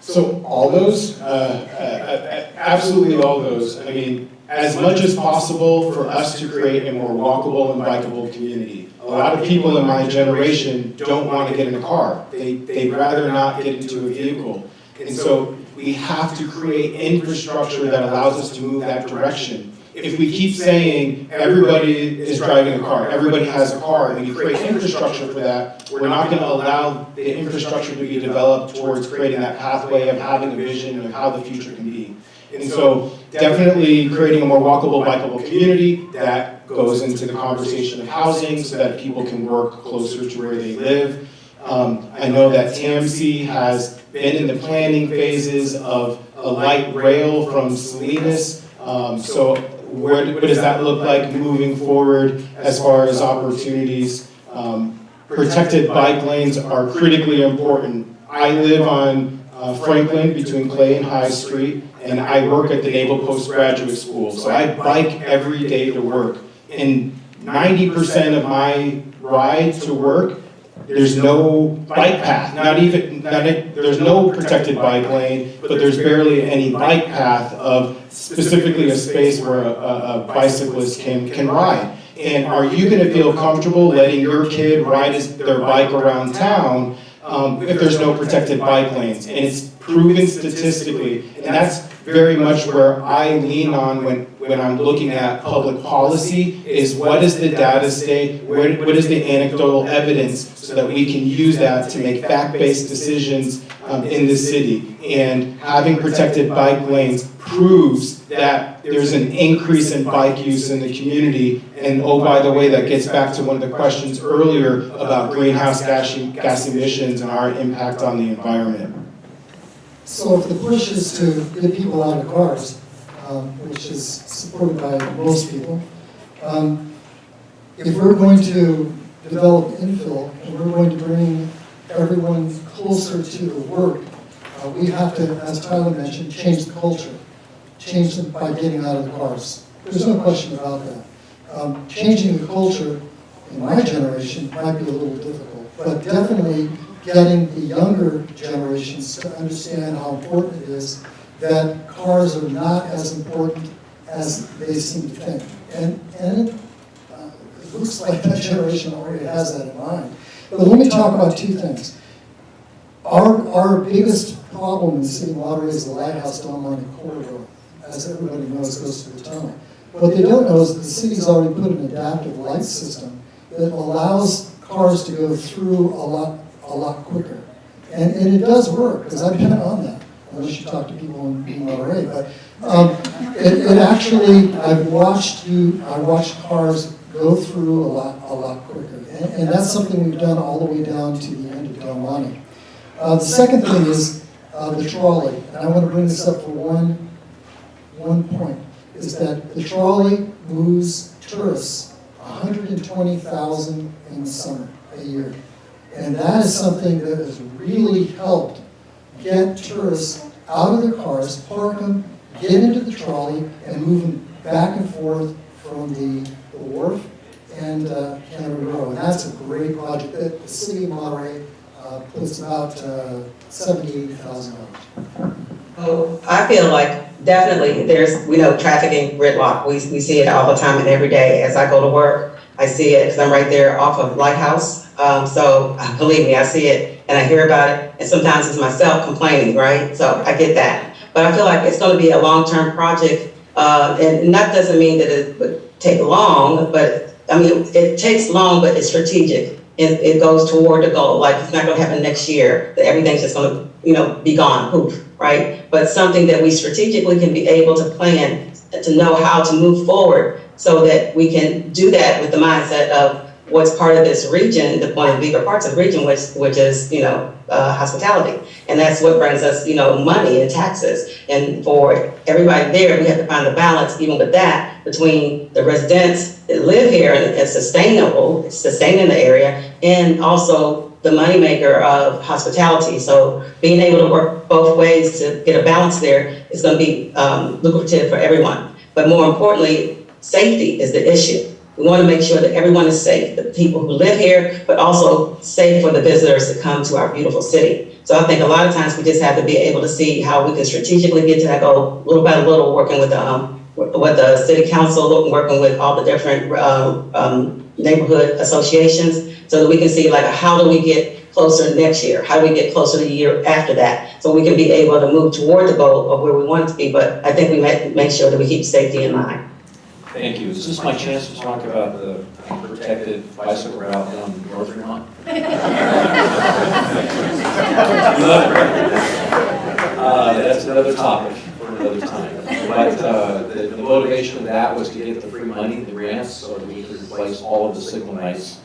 So all those, absolutely all those. I mean, as much as possible for us to create a more walkable and bikeable community. A lot of people in my generation don't want to get in a car. They'd rather not get into a vehicle. And so we have to create infrastructure that allows us to move that direction. If we keep saying everybody is driving a car, everybody has a car, and we create infrastructure for that, we're not going to allow the infrastructure to be developed towards creating that pathway of having a vision of how the future can be. And so definitely creating a more walkable, bikeable community that goes into the conversation of housing so that people can work closer to where they live. I know that TMC has been in the planning phases of a light rail from Salinas. So what does that look like moving forward as far as opportunities? Protected bike lanes are critically important. I live on Franklin between Clay and High Street, and I work at the Naval Postgraduate School. So I bike every day to work. And 90% of my ride to work, there's no bike path, there's no protected bike lane, but there's barely any bike path of specifically a space where a bicyclist can ride. And are you going to feel comfortable letting your kid ride their bike around town if there's no protected bike lanes? And it's proven statistically, and that's very much where I lean on when I'm looking at public policy, is what does the data say, what is the anecdotal evidence, so that we can use that to make fact-based decisions in the city. And having protected bike lanes proves that there's an increase in bike use in the community. And oh, by the way, that gets back to one of the questions earlier about greenhouse gas emissions and our impact on the environment. So if the push is to get people out of cars, which is supported by most people, if we're going to develop infill and we're going to bring everyone closer to work, we have to, as Tyler mentioned, change the culture. Change them by getting out of the cars. There's no question about that. Changing the culture in my generation might be a little difficult, but definitely getting the younger generations to understand how important it is that cars are not as important as they seem to think. And it looks like that generation already has that in mind. But let me talk about two things. Our biggest problem in the city of Monterey is the Lighthouse Del Monte corridor. As everybody knows, goes through the tunnel. What they don't know is that the city's already put an adaptive light system that allows cars to go through a lot quicker. And it does work, because I've been on that, unless you talk to people in Monterey. But it actually, I watched cars go through a lot quicker. And that's something we've done all the way down to the end of Del Monte. The second thing is the trolley. And I want to bring this up for one point, is that the trolley moves tourists, 120,000 in the summer a year. And that is something that has really helped get tourists out of their cars, park them, get into the trolley, and move them back and forth from the wharf and Canada Row. And that's a great project that the city of Monterey puts about $70,000 to $80,000. Oh, I feel like definitely there's, trafficking gridlock. We see it all the time and every day. As I go to work, I see it because I'm right there off of Lighthouse. So believe me, I see it and I hear about it. And sometimes it's myself complaining, right? So I get that. But I feel like it's going to be a long-term project. And that doesn't mean that it would take long, but it takes long, but it's strategic. It goes toward the goal. Like it's not going to happen next year, that everything's just going to, be gone, poof, right? But something that we strategically can be able to plan, to know how to move forward so that we can do that with the mindset of what's part of this region, one of the bigger parts of the region, which is, hospitality. And that's what brings us, money and taxes. And for everybody there, we have to find the balance, even with that, between the residents that live here and it's sustaining the area, and also the moneymaker of hospitality. So being able to work both ways to get a balance there is going to be lucrative for everyone. But more importantly, safety is the issue. We want to make sure that everyone is safe, the people who live here, but also safe for the visitors that come to our beautiful city. So I think a lot of times we just have to be able to see how we can strategically get to that goal, little by little, working with the city council, working with all the different neighborhood associations, so that we can see how do we get closer next year? How do we get closer the year after that? So we can be able to move toward the goal of where we want it to be. But I think we make sure that we keep safety in mind. Thank you. Is this my chance to talk about the protected bicycle route down in North Vermont? You love it, right? That's another topic for another time. But the motivation of that was to get the free money, the grants, so that we could replace all of the signal lights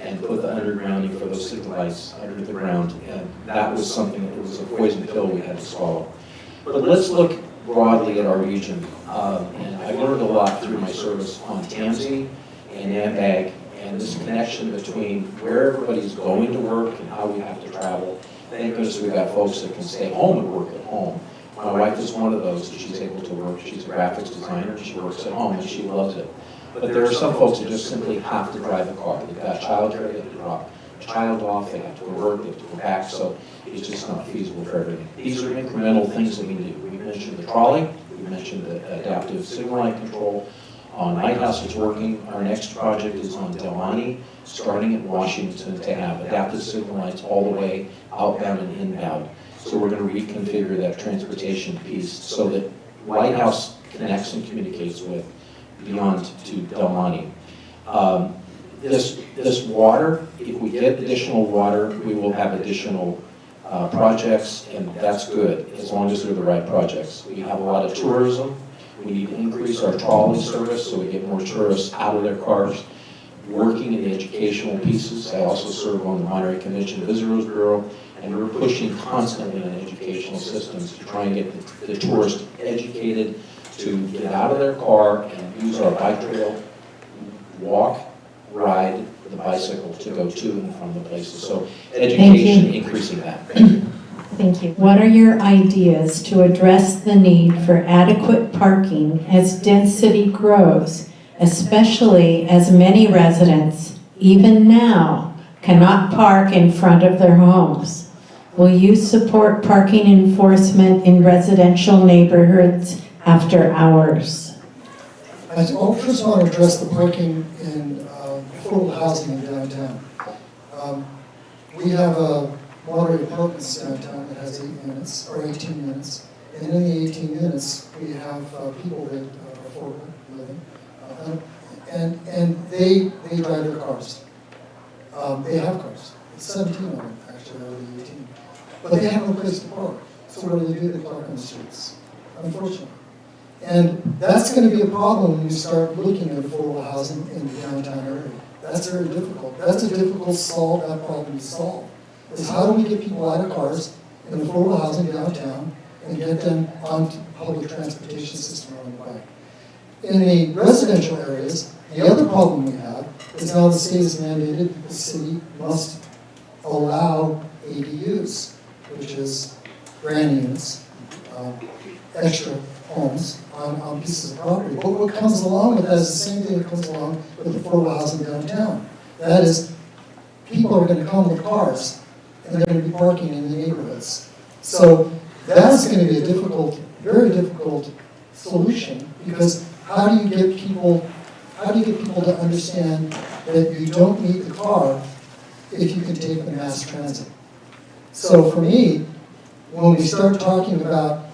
and put the undergrounding for those signal lights under the ground. And that was something that was a poison pill we had to swallow. But let's look broadly at our region. And I learned a lot through my service on Tansy and Ambag, and this connection between where everybody's going to work and how we have to travel. Thank goodness we've got folks that can stay home and work at home. My wife is one of those. She's able to work. She's a graphics designer. She works at home and she loves it. But there are some folks that just simply have to drive a car. They've got childcare, they have to drop a child off, they have to go to work, they have to go back, so it's just not feasible for everything. These are incremental things that we do. We mentioned the trolley, we mentioned the adaptive signal light control. On Lighthouse, it's working. Our next project is on Delani, starting at Washington, to have adaptive signal lights all the way outbound and inbound. So we're going to reconfigure that transportation piece so that Lighthouse connects and communicates with beyond to Delani. This water, if we get additional water, we will have additional projects, and that's good, as long as they're the right projects. We have a lot of tourism. We need to increase our trolley service so we get more tourists out of their cars. Working in the educational pieces, I also serve on the Monterey Convention Visitors Bureau, and we're pushing constantly on educational systems to try and get the tourists educated to get out of their car and use our bike trail, walk, ride the bicycle to go to and from the places. So education, increasing that. Thank you. What are your ideas to address the need for adequate parking as density grows, especially as many residents, even now, cannot park in front of their homes? Will you support parking enforcement in residential neighborhoods after hours? I first want to address the parking in affordable housing in downtown. We have a Monterey Apartments downtown that has 8 units, or 18 units. And in the 18 units, we have people that are affordable living. And they drive their cars. They have cars. It's 17 of them, actually, out of the 18. But they have no place to park. So what do? They park on the streets, unfortunately. And that's going to be a problem when you start looking at affordable housing in the downtown area. That's very difficult. That's a difficult problem to solve. Is how do we get people out of cars in affordable housing downtown and get them onto public transportation system on the bike? In the residential areas, the other problem we have is now the state has mandated that the city must allow ADUs, which is grand units, extra homes on pieces of property. But what comes along with that is the same thing that comes along with affordable housing downtown. That is, people are going to come with cars, and they're going to be parking in the neighborhoods. So that's going to be a difficult, very difficult solution, because how do you get people to understand that you don't need the car if you can take the mass transit? So for me, when we start talking about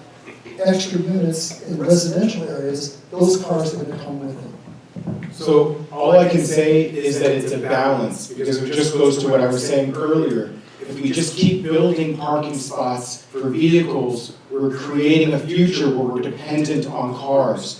extra units in residential areas, those cars are going to come with it. So all I can say is that it's a balance, because it just goes to what I was saying earlier. If we just keep building parking spots for vehicles, we're creating a future where we're dependent on cars.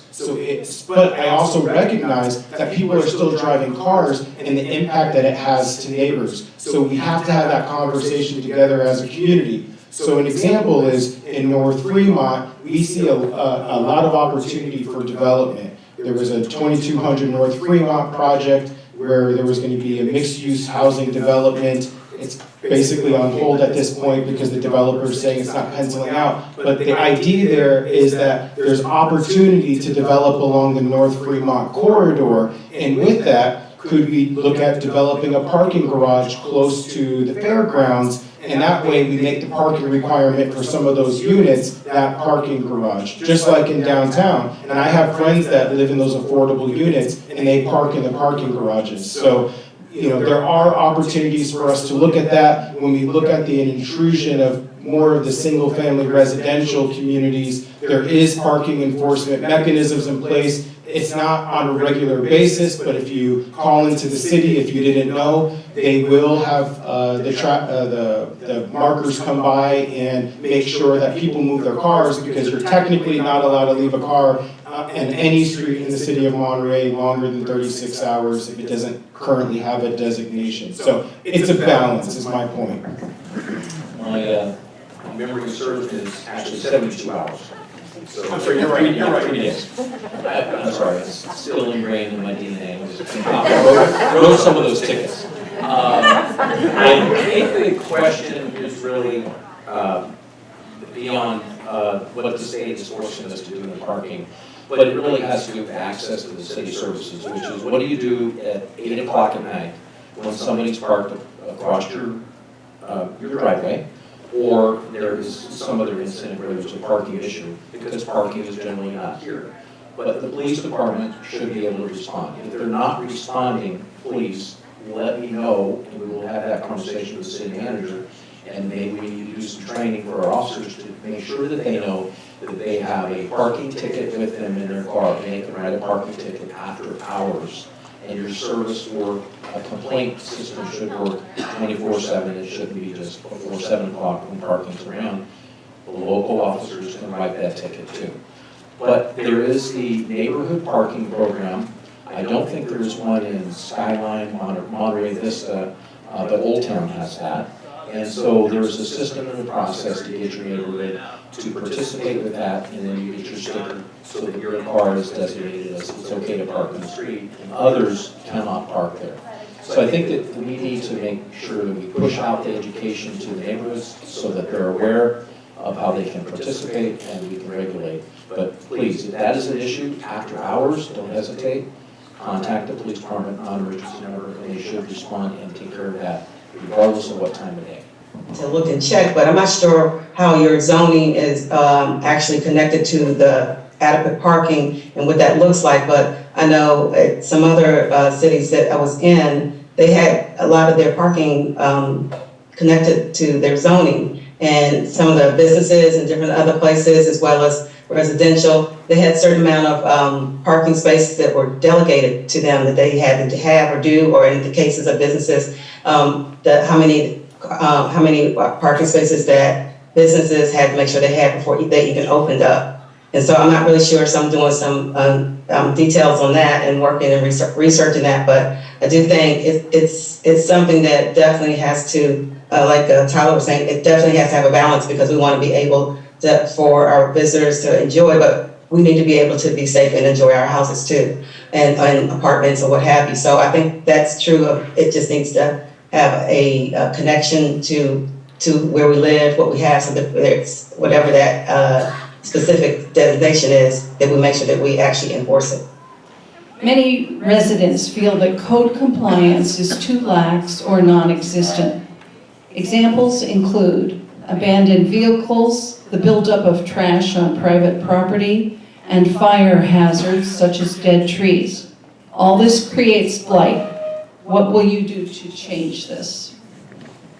But I also recognize that people are still driving cars and the impact that it has to neighbors. So we have to have that conversation together as a community. So an example is in North Fremont, we see a lot of opportunity for development. There was a 2200 North Fremont project where there was going to be a mixed-use housing development. It's basically on hold at this point because the developer is saying it's not penciling out. But the idea there is that there's opportunity to develop along the North Fremont corridor. And with that, could we look at developing a parking garage close to the fairgrounds? And that way we make the parking requirement for some of those units that parking garage, just like in downtown. And I have friends that live in those affordable units and they park in the parking garages. So, there are opportunities for us to look at that. When we look at the intrusion of more of the single-family residential communities, there is parking enforcement mechanisms in place. It's not on a regular basis, but if you call into the city, if you didn't know, they will have the markers come by and make sure that people move their cars, because you're technically not allowed to leave a car in any street in the city of Monterey longer than 36 hours if it doesn't currently have a designation. So it's a balance, is my point. My memory of service is actually 72 hours. So, I'm sorry, you're right. 3 days. I'm sorry, it's still ingrained in my DNA. I wrote some of those tickets. I think the question is really beyond what the state is forcing us to do in parking, but it really has to do with access to the city services, which is what do you do at 8 o'clock at night when somebody's parked across your driveway, or there is some other incident where there's a parking issue, because parking is generally not here. But the police department should be able to respond. If they're not responding, please let me know, and we will have that conversation with the city manager, and maybe we need to do some training for our officers to make sure that they know that they have a parking ticket with them in their car, and they can write a parking ticket after hours. And your service or a complaint system should work 24/7. It shouldn't be just before 7 o'clock when parking's around. The local officers can write that ticket too. But there is the neighborhood parking program. I don't think there's one in Skyline, Monterey Vista, but Old Town has that. And so there's a system and a process to get your neighborhood to participate with that, and then you get your sticker so that your car is designated as it's okay to park in the street, and others cannot park there. So I think that we need to make sure that we push out the education to the neighborhoods so that they're aware of how they can participate and we can regulate. But please, if that is an issue after hours, don't hesitate. Contact the police department on emergency number, and they should respond and take care of that, regardless of what time of day. To look and check, but I'm not sure how your zoning is actually connected to the adequate parking and what that looks like. But I know at some other cities that I was in, they had a lot of their parking connected to their zoning. And some of the businesses and different other places, as well as residential, they had a certain amount of parking spaces that were delegated to them that they had to have or do, or in the cases of businesses, how many parking spaces that businesses had to make sure they had before they even opened up. And so I'm not really sure, so I'm doing some details on that and working and researching that, but I do think it's something that definitely has to, like Tyler was saying, it definitely has to have a balance, because we want to be able to, for our visitors to enjoy, but we need to be able to be safe and enjoy our houses too, and apartments or what have you. So I think that's true of, it just needs to have a connection to where we live, what we have, so that it's whatever that specific designation is, that we make sure that we actually enforce it. Many residents feel that code compliance is too lax or non-existent. Examples include abandoned vehicles, the buildup of trash on private property, and fire hazards such as dead trees. All this creates blight. What will you do to change this?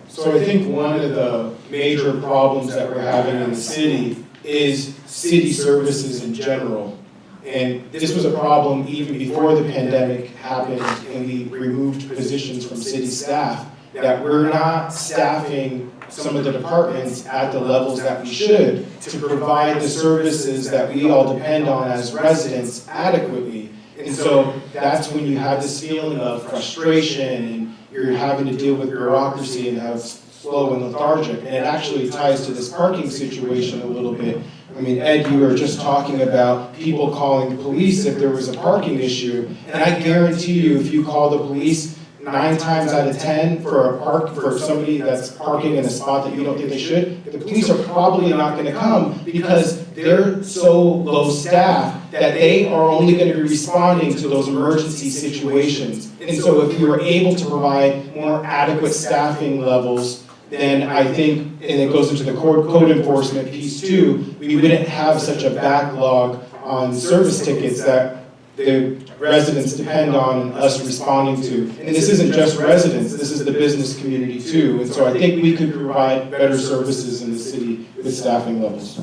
So I think one of the major problems that we're having in the city is city services in general. And this was a problem even before the pandemic happened and we removed positions from city staff, that we're not staffing some of the departments at the levels that we should to provide the services that we all depend on as residents adequately. And so that's when you have this feeling of frustration and you're having to deal with bureaucracy and have slow and lethargic. And it actually ties to this parking situation a little bit. I mean, Ed, you were just talking about people calling the police if there was a parking issue. And I guarantee you, if you call the police 9 times out of 10 for somebody that's parking in a spot that you don't think they should, the police are probably not going to come because they're so low staffed that they are only going to be responding to those emergency situations. And so if you were able to provide more adequate staffing levels, then I think, and it goes into the code enforcement piece too, we wouldn't have such a backlog on service tickets that the residents depend on us responding to. And this isn't just residents, this is the business community too. And so I think we could provide better services in the city with staffing levels.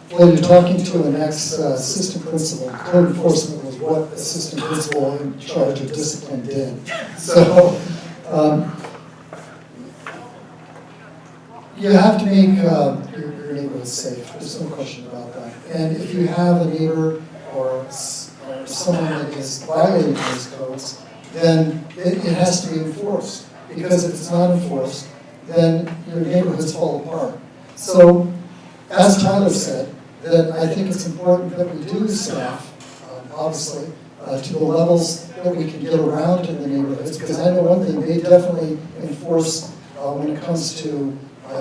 Well, you're talking to an ex-assistant principal. Code enforcement was what assistant principal in charge of discipline did. So, you have to make your neighborhood safe. There's no question about that. And if you have a neighbor or someone that is violating those codes, then it has to be enforced. Because if it's not enforced, then your neighborhoods fall apart. So, as Tyler said, that I think it's important that we do staff, obviously, to the levels that we can get around in the neighborhoods. Because I know one thing, they definitely enforce when it comes to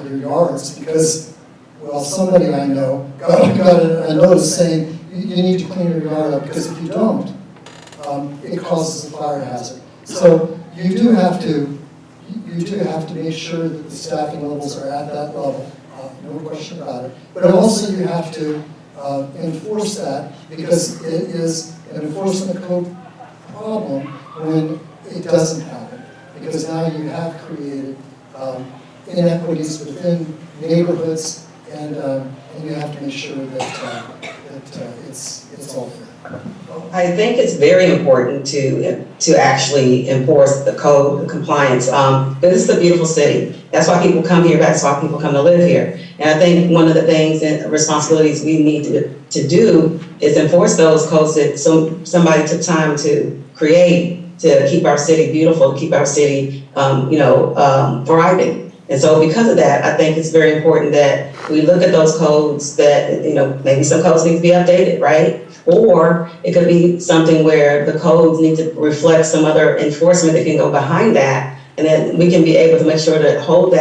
your yards, because, well, somebody I know got a notice saying, you need to clean your yard up, because if you don't, it causes a fire hazard. So you do have to make sure that the staffing levels are at that level, no question about it. But also you have to enforce that, because it is an enforcement code problem when it doesn't happen. Because now you have created inequities within neighborhoods, and you have to make sure that it's all fair. I think it's very important to actually enforce the code, the compliance. But this is a beautiful city. That's why people come here. That's why people come to live here. And I think one of the things and responsibilities we need to do is enforce those codes that somebody took time to create to keep our city beautiful, keep our city, thriving. And so because of that, I think it's very important that we look at those codes that, maybe some codes need to be updated, right? Or it could be something where the codes need to reflect some other enforcement that can go behind that. And then we can be able to make sure to hold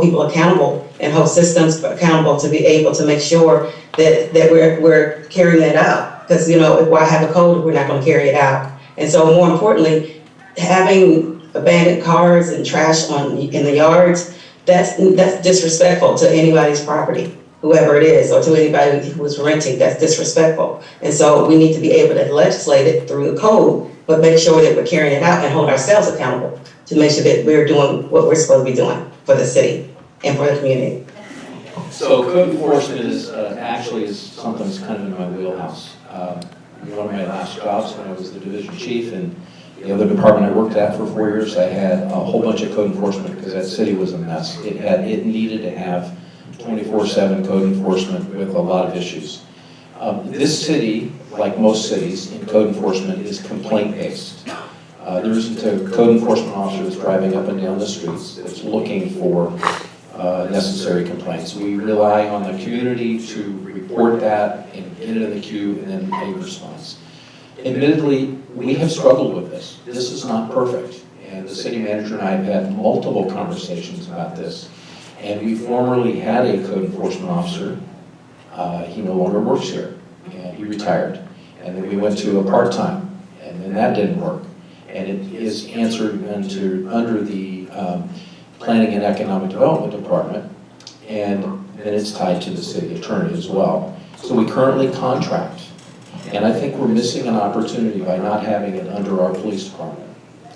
people accountable and hold systems accountable to be able to make sure that we're carrying that out. Because, why have a code if we're not going to carry it out? And so more importantly, having abandoned cars and trash in the yards, that's disrespectful to anybody's property, whoever it is, or to anybody who's renting. That's disrespectful. And so we need to be able to legislate it through the code, but make sure that we're carrying it out and hold ourselves accountable to make sure that we're doing what we're supposed to be doing for the city and for the community. So code enforcement is something that's kind of in my wheelhouse. One of my last jobs when I was the division chief, and the other department I worked at for 4 years, I had a whole bunch of code enforcement because that city was a mess. It needed to have 24/7 code enforcement with a lot of issues. This city, like most cities in code enforcement, is complaint-based. There isn't a code enforcement officer that's driving up and down the streets that's looking for necessary complaints. We rely on the community to report that and get it in the queue and then a response. Admittedly, we have struggled with this. This is not perfect. And the city manager and I have had multiple conversations about this. And we formerly had a code enforcement officer. He no longer works here, and he retired. And then we went to a part-time, and then that didn't work. And it is answered under the Planning and Economic Development Department, and then it's tied to the city attorney as well. So we currently contract, and I think we're missing an opportunity by not having it under our police department.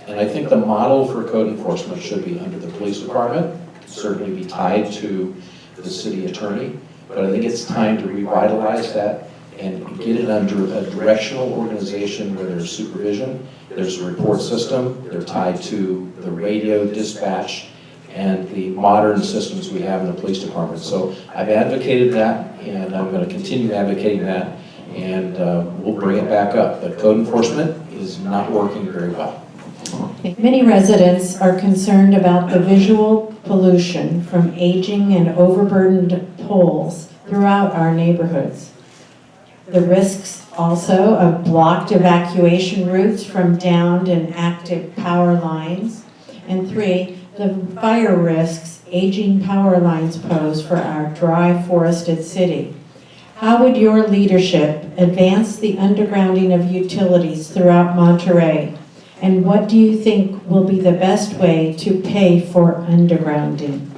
And I think the model for code enforcement should be under the police department, certainly be tied to the city attorney, but I think it's time to revitalize that and get it under a directional organization where there's supervision, there's a report system, they're tied to the radio dispatch and the modern systems we have in the police department. So I've advocated that, and I'm going to continue advocating that, and we'll bring it back up. But code enforcement is not working very well. Many residents are concerned about the visual pollution from aging and overburdened poles throughout our neighborhoods. The risks also of blocked evacuation routes from downed and active power lines. And 3, the fire risks aging power lines pose for our dry forested city. How would your leadership advance the undergrounding of utilities throughout Monterey? And what do you think will be the best way to pay for undergrounding?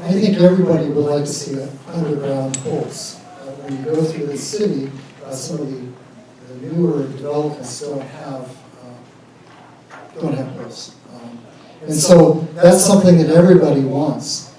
I think everybody would like to see underground poles. When you go through the city, some of the newer developments don't have poles. And so that's something that everybody wants.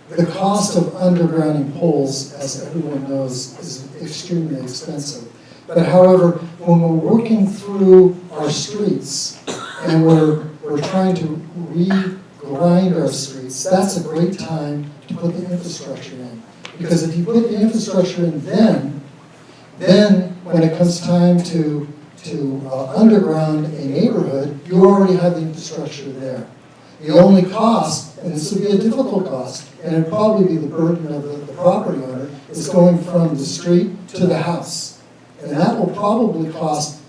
The cost of undergrounding poles, as everyone knows, is extremely expensive. But however, when we're working through our streets and we're trying to regrind our streets, that's a great time to put the infrastructure in. Because if you put the infrastructure in then when it comes time to underground a neighborhood, you already have the infrastructure there. The only cost, and this would be a difficult cost, and it'd probably be the burden of the property owner, is going from the street to the house. And that will probably cost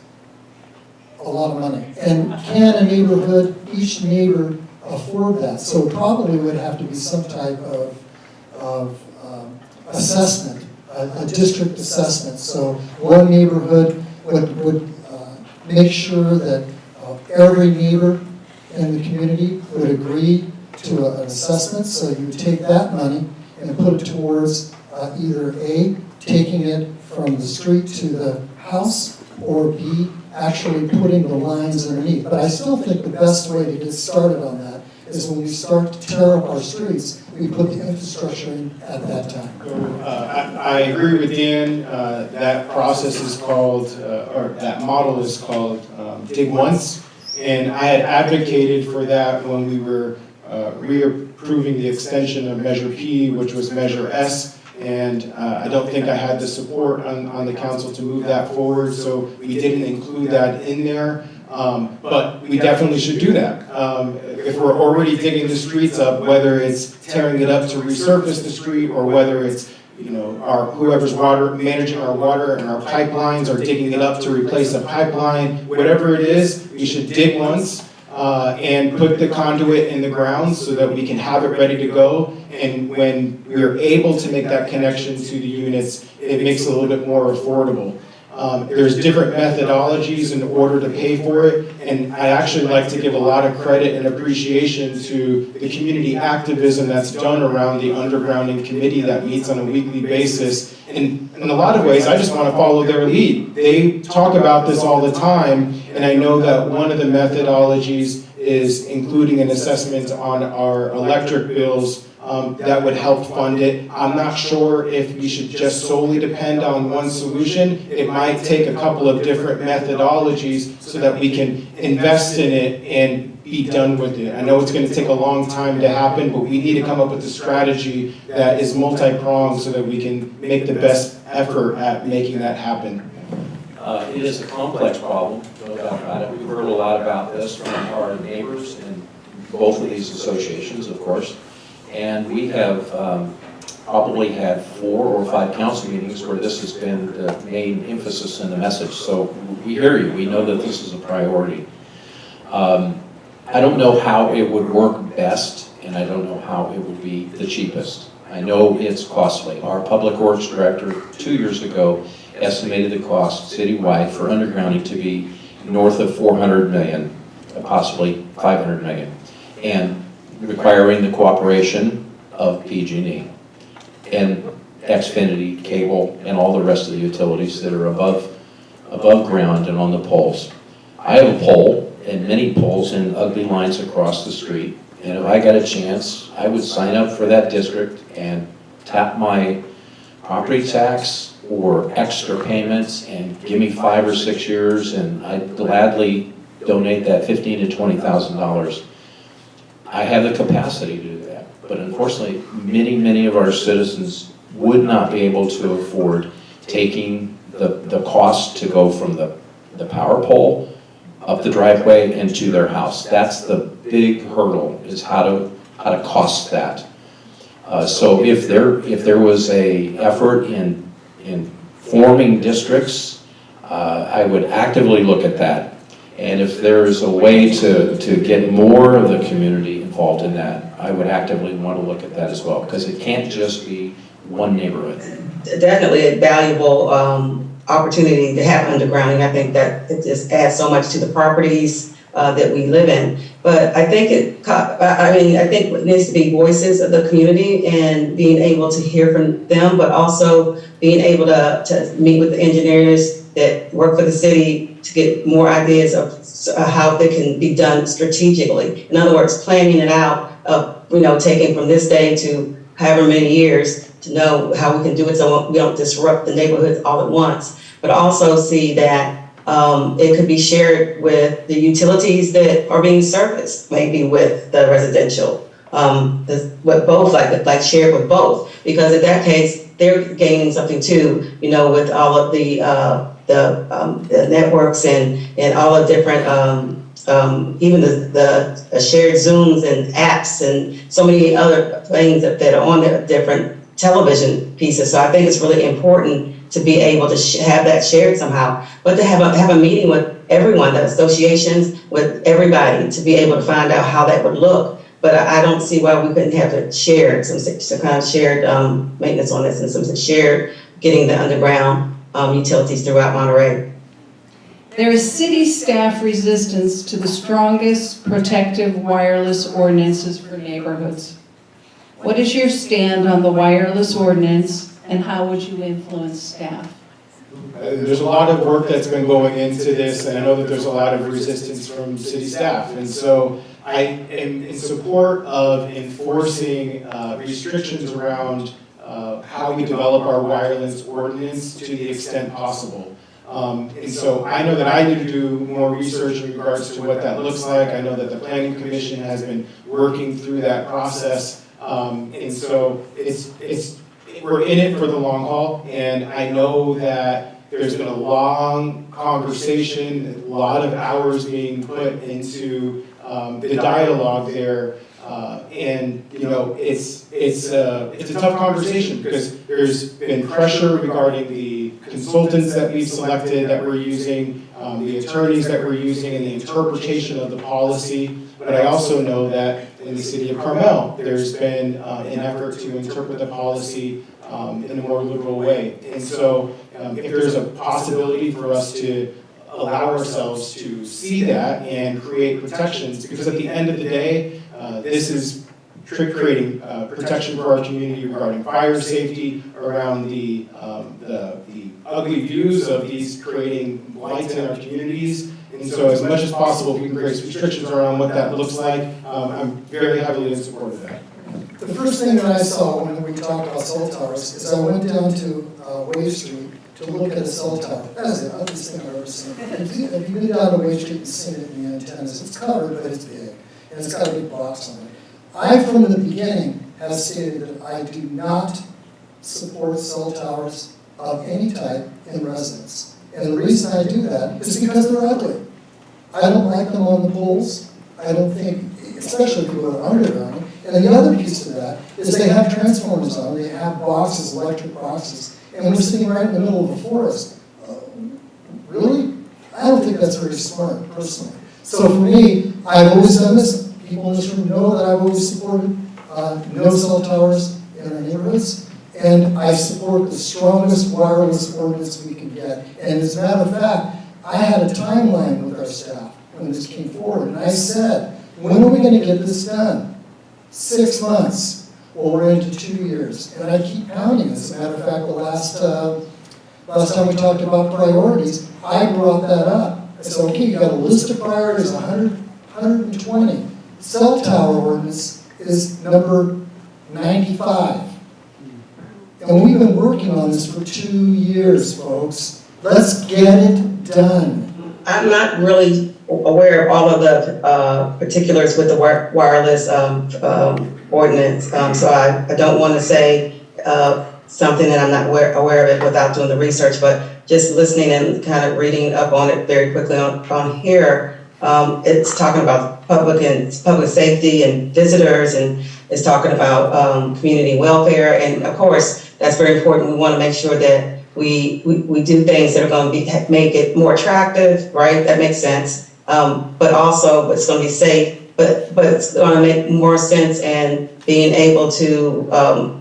a lot of money. And can a neighborhood, each neighbor, afford that? So it probably would have to be some type of assessment, a district assessment. So one neighborhood would make sure that every neighbor in the community would agree to an assessment. So you would take that money and put it towards either A, taking it from the street to the house, or B, actually putting the lines underneath. But I still think the best way to get started on that is when we start to tear up our streets, we put the infrastructure in at that time. I agree with Dan. That process is called, or that model is called dig once. And I had advocated for that when we were reapproving the extension of Measure P, which was Measure S. And I don't think I had the support on the council to move that forward, so we didn't include that in there. But we definitely should do that. If we're already digging the streets up, whether it's tearing it up to resurface the street, or whether it's, you know, whoever's managing our water and our pipelines are digging it up to replace a pipeline, whatever it is, we should dig once and put the conduit in the ground so that we can have it ready to go. And when we're able to make that connection to the units, it makes it a little bit more affordable. There's different methodologies in order to pay for it, and I actually like to give a lot of credit and appreciation to the community activism that's done around the undergrounding committee that meets on a weekly basis. And in a lot of ways, I just want to follow their lead. They talk about this all the time, and I know that one of the methodologies is including an assessment on our electric bills that would help fund it. I'm not sure if we should just solely depend on one solution. It might take a couple of different methodologies so that we can invest in it and be done with it. I know it's going to take a long time to happen, but we need to come up with a strategy that is multi-pronged so that we can make the best effort at making that happen. It is a complex problem, no doubt about it. We've heard a lot about this from our neighbors and both of these associations, of course. And we have probably had 4 or 5 council meetings where this has been the main emphasis in the message. So we hear you, we know that this is a priority. I don't know how it would work best, and I don't know how it would be the cheapest. I know it's costly. Our Public Works Director 2 years ago estimated the cost citywide for undergrounding to be north of 400 million, possibly 500 million, and requiring the cooperation of PG&E and Xfinity, cable, and all the rest of the utilities that are above ground and on the poles. I have a pole and many poles and ugly lines across the street, and if I got a chance, I would sign up for that district and tap my property tax or extra payments and give me 5 or 6 years, and I'd gladly donate that $15,000 to $20,000. I have the capacity to do that, but unfortunately, many of our citizens would not be able to afford taking the cost to go from the power pole up the driveway and to their house. That's the big hurdle, is how to cost that. So if there was a effort in forming districts, I would actively look at that. And if there's a way to get more of the community involved in that, I would actively want to look at that as well, because it can't just be one neighborhood. Definitely a valuable opportunity to have undergrounding. I think that it just adds so much to the properties that we live in. But I think I think it needs to be voices of the community and being able to hear from them, but also being able to meet with the engineers that work for the city to get more ideas of how they can be done strategically. In other words, planning it out of, taking from this day to however many years to know how we can do it so we don't disrupt the neighborhoods all at once, but also see that it could be shared with the utilities that are being serviced, maybe with the residential, with both, like shared with both, because in that case, they're gaining something too, with all of the networks and all the different, even the shared Zooms and apps and so many other things that are on the different television pieces. So I think it's really important to be able to have that shared somehow, but to have a meeting with everyone, the associations, with everybody, to be able to find out how that would look. But I don't see why we couldn't have it shared, some kind of shared maintenance on this, and some shared getting the underground utilities throughout Monterey. There is city staff resistance to the strongest protective wireless ordinances for neighborhoods. What is your stand on the wireless ordinance, and how would you influence staff? There's a lot of work that's been going into this, and I know that there's a lot of resistance from city staff. And so I am in support of enforcing restrictions around how we develop our wireless ordinance to the extent possible. And so I know that I need to do more research in regards to what that looks like. I know that the Planning Commission has been working through that process. And so we're in it for the long haul, and I know that there's been a long conversation, a lot of hours being put into the dialogue there, and it's a tough conversation because there's been pressure regarding the consultants that we've selected that we're using, the attorneys that we're using, and the interpretation of the policy. But I also know that in the city of Carmel, there's been an effort to interpret the policy in a more liberal way. And so if there's a possibility for us to allow ourselves to see that and create protections, because at the end of the day, this is creating protection for our community regarding fire safety, around the ugly views of these creating lights in our communities. And so as much as possible, if we can create restrictions around what that looks like, I'm very heavily in support of that. The first thing that I saw when we talked about cell towers is I went down to Wave Street to look at a cell tower. That is the ugliest thing I've ever seen. If you've been down to Wave Street and seen it in the antennas, it's covered, but it's big. And it's got a big box on it. I, from the beginning, have stated that I do not support cell towers of any type in residence. And the reason I do that is because they're ugly. I don't like them on the poles. I don't think, especially if you go underground, And the other piece of that is they have transformers on, they have boxes, electric boxes, and we're sitting right in the middle of a forest. Really? I don't think that's very smart, personally. So for me, I've always done this. People in this room know that I've always supported no cell towers in our neighborhoods. And I support the strongest wireless ordinance we can get. And as a matter of fact, I had a timeline with our staff when this came forward. And I said, when are we going to get this done? 6 months. Well, we're into 2 years. And I keep pounding. As a matter of fact, the last time we talked about priorities, I brought that up. I said, okay, you got a list of priorities, 120. Cell tower ordinance is number 95. And we've been working on this for 2 years, folks. Let's get it done. I'm not really aware of all of the particulars with the wireless ordinance, so I don't want to say something that I'm not aware of it without doing the research, but just listening and kind of reading up on it very quickly on here, it's talking about public safety and visitors, and it's talking about community welfare, and of course, that's very important. We want to make sure that we do things that are going to make it more attractive, right? That makes sense. But also, it's going to be safe, but it's going to make more sense, and being able to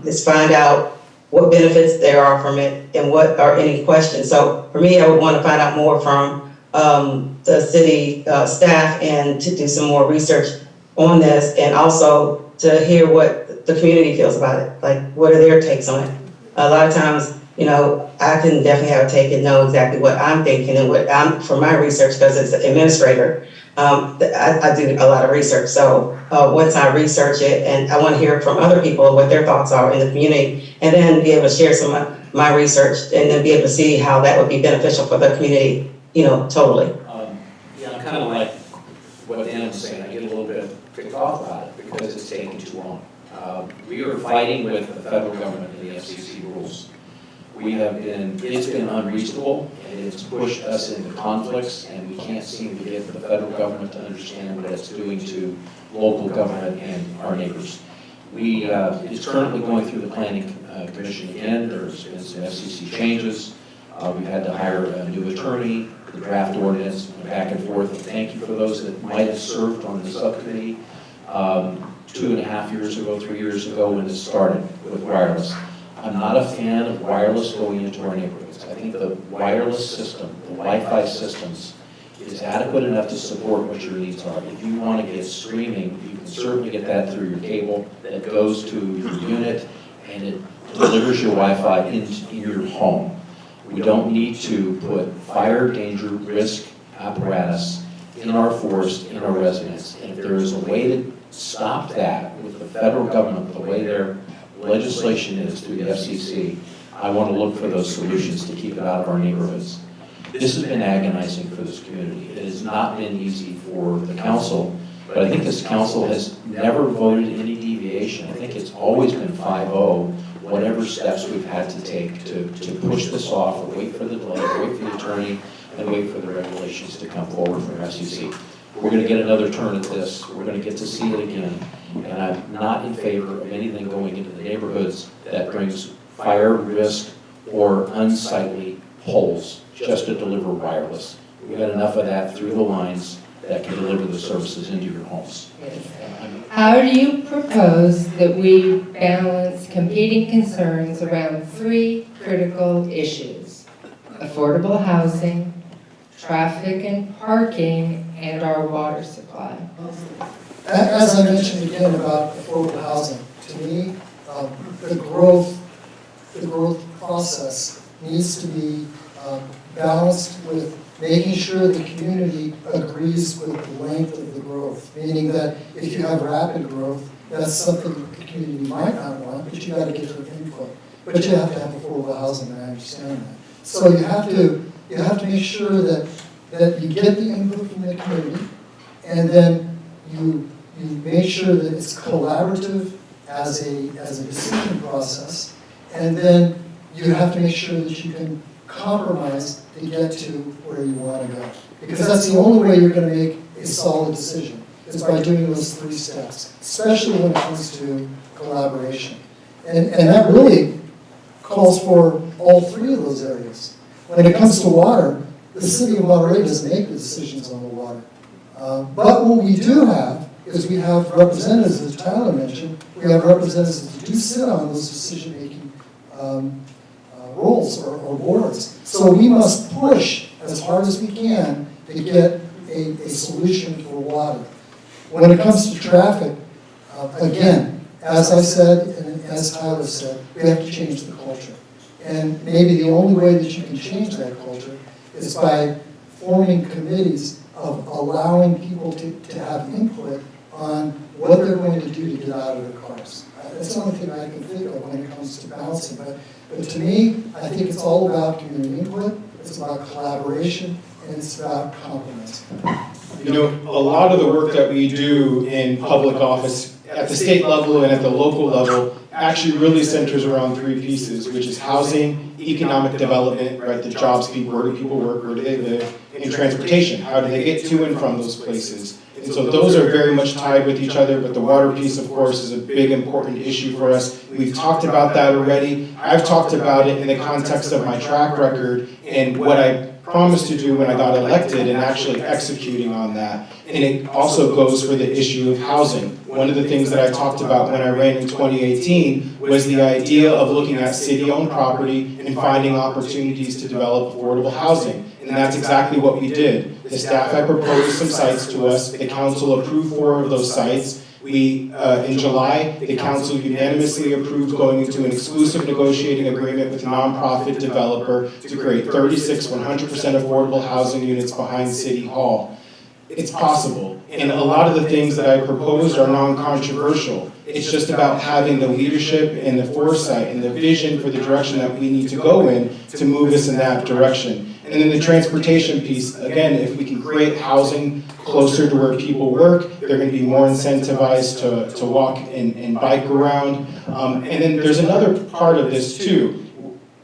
just find out what benefits there are from it and what are any questions. So for me, I would want to find out more from the city staff and to do some more research on this, and also to hear what the community feels about it. Like, what are their takes on it? A lot of times, you know, I can definitely have a take and know exactly what I'm thinking and what I'm, for my research, because as an administrator, I do a lot of research. So once I research it, and I want to hear from other people what their thoughts are in the community, and then be able to share some of my research, and then be able to see how that would be beneficial for the community, you know, totally. Yeah, I'm kind of like what Dan was saying. I get a little bit ticked off about it because it's taking too long. We are fighting with the federal government and the FCC rules. It's been unreasonable, and it's pushed us into conflicts, and we can't seem to get the federal government to understand what it's doing to local government and our neighbors. It's currently going through the planning commission again. There's been some FCC changes. We've had to hire a new attorney. The draft ordinance went back and forth. And thank you for those that might have served on the subcommittee 2.5 years ago, 3 years ago when this started with wireless. I'm not a fan of wireless going into our neighborhoods. I think the wireless system, the Wi-Fi systems, is adequate enough to support what your needs are. If you want to get streaming, you can certainly get that through your cable that goes to your unit, and it delivers your Wi-Fi in your home. We don't need to put fire danger risk apparatus in our forest, in our residents. And if there is a way to stop that with the federal government, the way their legislation is through the FCC, I want to look for those solutions to keep it out of our neighborhoods. This has been agonizing for this community. It has not been easy for the council, but I think this council has never voted any deviation. I think it's always been 5-0, whatever steps we've had to take to push this off, or wait for the delay, wait for the attorney, and wait for the regulations to come forward from FCC. We're going to get another turn at this. We're going to get to see it again. And I'm not in favor of anything going into the neighborhoods that brings fire risk or unsightly poles just to deliver wireless. We've got enough of that through the lines that can deliver the services into your homes. How do you propose that we balance competing concerns around 3 critical issues: affordable housing, traffic and parking, and our water supply? As I mentioned again about affordable housing, to me, the growth process needs to be balanced with making sure the community agrees with the length of the growth, meaning that if you have rapid growth, that's something the community might not want, but you got to get their input. But you have to have affordable housing, and I understand that. So you have to make sure that you get the input from the community, and then you make sure that it's collaborative as a decision process, and then you have to make sure that you can compromise to get to where you want to go. Because that's the only way you're going to make a solid decision. is by doing those 3 steps, especially when it comes to collaboration. And that really calls for all 3 of those areas. When it comes to water, the city of Monterey doesn't make the decisions on the water. But what we do have is we have representatives, as Tyler mentioned, we have representatives that do sit on those decision-making roles or boards. So we must push as hard as we can to get a solution for water. When it comes to traffic, again, as I said and as Tyler said, we have to change the culture. And maybe the only way that you can change that culture is by forming committees of allowing people to have input on what they're going to do to get out of their cars. That's the only thing I can think of when it comes to balancing. But to me, I think it's all about community input, it's about collaboration, and it's about compromise. You know, a lot of the work that we do in public office at the state level and at the local level actually really centers around 3 pieces, which is housing, economic development, right, the jobs people, where do people work, where do they live, and transportation, how do they get to and from those places. And so those are very much tied with each other, but the water piece, of course, is a big important issue for us. We've talked about that already. I've talked about it in the context of my track record and what I promised to do when I got elected and actually executing on that. And it also goes for the issue of housing. One of the things that I talked about when I ran in 2018 was the idea of looking at city-owned property and finding opportunities to develop affordable housing. And that's exactly what we did. The staff had proposed some sites to us. The council approved 4 of those sites. We, in July, the council unanimously approved going into an exclusive negotiating agreement with a nonprofit developer to create 36 100% affordable housing units behind City Hall. It's possible. And a lot of the things that I proposed are non-controversial. It's just about having the leadership and the foresight and the vision for the direction that we need to go in to move us in that direction. And then the transportation piece, again, if we can create housing closer to where people work, they're going to be more incentivized to walk and bike around. And then there's another part of this too.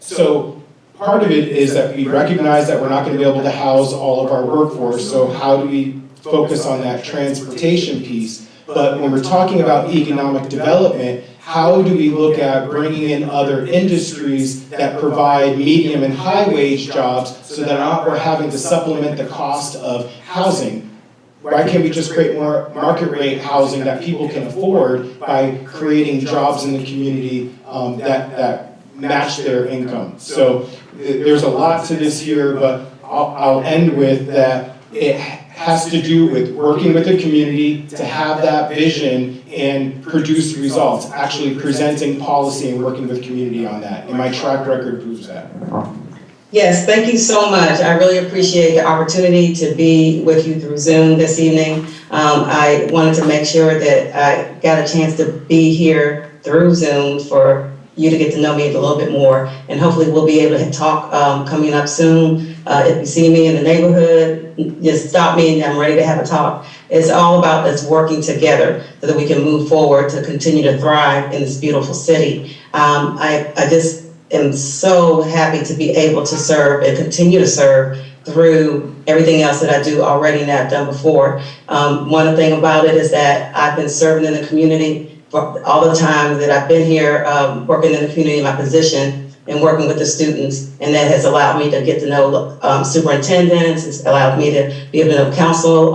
So part of it is that we recognize that we're not going to be able to house all of our workforce, so how do we focus on that transportation piece? But when we're talking about economic development, how do we look at bringing in other industries that provide medium and high wage jobs so that we're having to supplement the cost of housing? Why can't we just create more market rate housing that people can afford by creating jobs in the community that match their income? So there's a lot to this here, but I'll end with that it has to do with working with the community to have that vision and produce results, actually presenting policy and working with community on that. And my track record proves that. Yes, thank you so much. I really appreciate the opportunity to be with you through Zoom this evening. I wanted to make sure that I got a chance to be here through Zoom for you to get to know me a little bit more, and hopefully we'll be able to talk coming up soon. If you see me in the neighborhood, just stop me and I'm ready to have a talk. It's all about us working together so that we can move forward to continue to thrive in this beautiful city. I just am so happy to be able to serve and continue to serve through everything else that I do already and I've done before. One thing about it is that I've been serving in the community for all the time that I've been here, working in the community in my position and working with the students, and that has allowed me to get to know superintendents. It's allowed me to be able to know council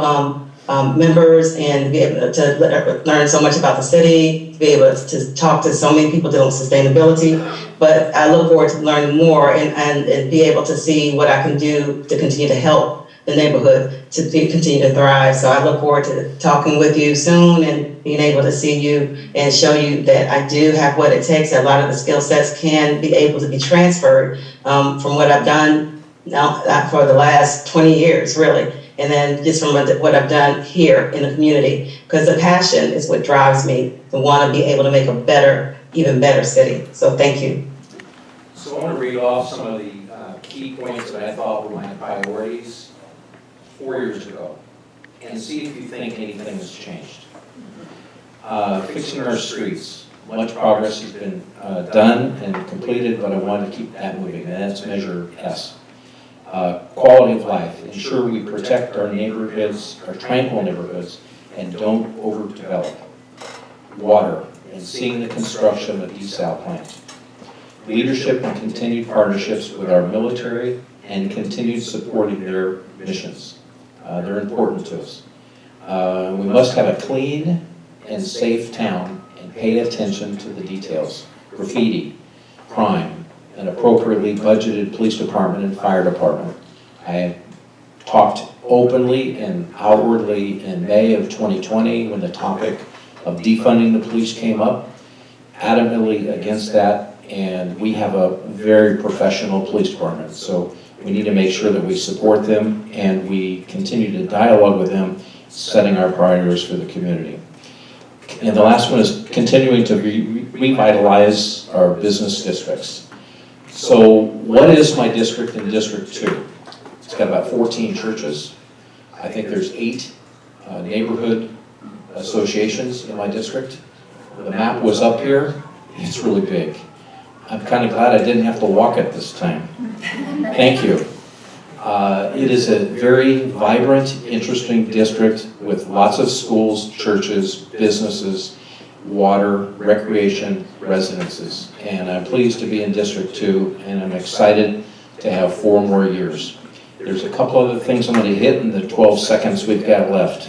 members and be able to learn so much about the city, to be able to talk to so many people dealing with sustainability. But I look forward to learning more and be able to see what I can do to continue to help the neighborhood to continue to thrive. So I look forward to talking with you soon and being able to see you and show you that I do have what it takes. A lot of the skill sets can be able to be transferred from what I've done now for the last 20 years, really. And then just from what I've done here in the community, because the passion is what drives me to want to be able to make a better, even better city. So thank you. So I want to read off some of the key points that I thought were my priorities 4 years ago, and see if you think anything has changed. Fixing our streets. Much progress has been done and completed, but I wanted to keep that moving, and that's measure S. Quality of life. Ensure we protect our neighborhoods, our tranquil neighborhoods, and don't overdevelop. Water, and seeing the construction of desal plant. Leadership and continued partnerships with our military and continued supporting their missions. They're important to us. We must have a clean and safe town and pay attention to the details. Graffiti, crime, an appropriately budgeted police department and fire department. I talked openly and outwardly in May of 2020 when the topic of defunding the police came up, adamantly against that, and we have a very professional police department, so we need to make sure that we support them and we continue to dialogue with them, setting our priorities for the community. And the last one is continuing to revitalize our business districts. So what is my district in District 2? It's got about 14 churches. I think there's 8 neighborhood associations in my district. The map was up here. It's really big. I'm kind of glad I didn't have to walk it this time. Thank you. It is a very vibrant, interesting district with lots of schools, churches, businesses, water, recreation, residences. And I'm pleased to be in District 2, and I'm excited to have 4 more years. There's a couple other things I'm going to hit in the 12 seconds we've got left.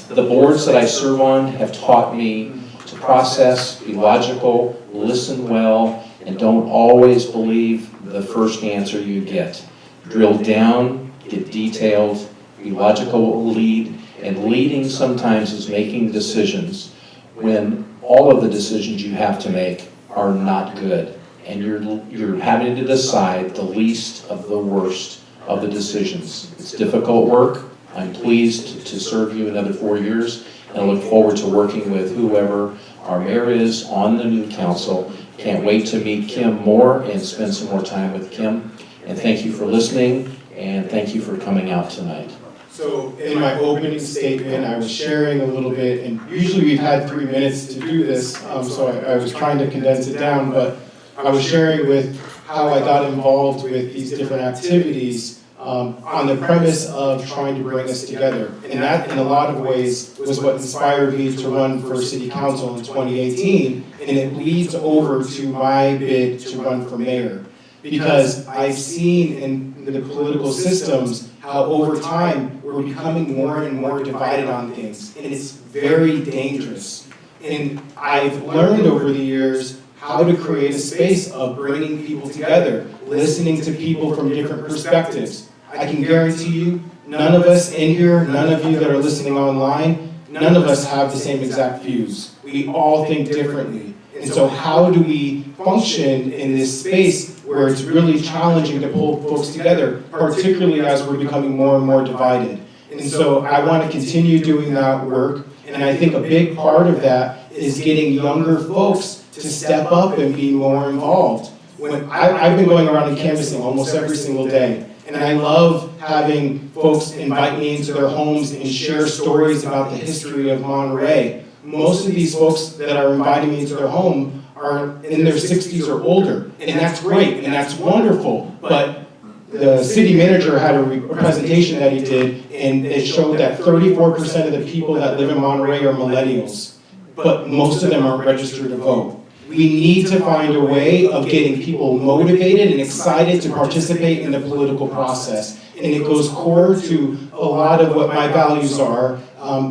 The boards that I serve on have taught me to process, be logical, listen well, and don't always believe the first answer you get. Drill down, get detailed, be logical, lead, and leading sometimes is making decisions when all of the decisions you have to make are not good. And you're having to decide the least of the worst of the decisions. It's difficult work. I'm pleased to serve you another 4 years, and I look forward to working with whoever our mayor is on the new council. Can't wait to meet Kim more and spend some more time with Kim. And thank you for listening, and thank you for coming out tonight. So in my opening statement, I was sharing a little bit, and usually we've had 3 minutes to do this, so I was trying to condense it down, but I was sharing with how I got involved with these different activities on the premise of trying to bring us together. And that, in a lot of ways, was what inspired me to run for city council in 2018, and it leads over to my bid to run for mayor. Because I've seen in the political systems how over time we're becoming more and more divided on things, and it's very dangerous. And I've learned over the years how to create a space of bringing people together, listening to people from different perspectives. I can guarantee you, none of us in here, none of you that are listening online, none of us have the same exact views. We all think differently. And so how do we function in this space where it's really challenging to pull folks together, particularly as we're becoming more and more divided? And so I want to continue doing that work, and I think a big part of that is getting younger folks to step up and be more involved. When I've been going around and canvassing almost every single day, and I love having folks invite me into their homes and share stories about the history of Monterey. Most of these folks that are inviting me into their home are in their 60s or older, and that's great, and that's wonderful, but the city manager had a presentation that he did, and it showed that 34% of the people that live in Monterey are millennials, but most of them aren't registered to vote. We need to find a way of getting people motivated and excited to participate in the political process. And it goes core to a lot of what my values are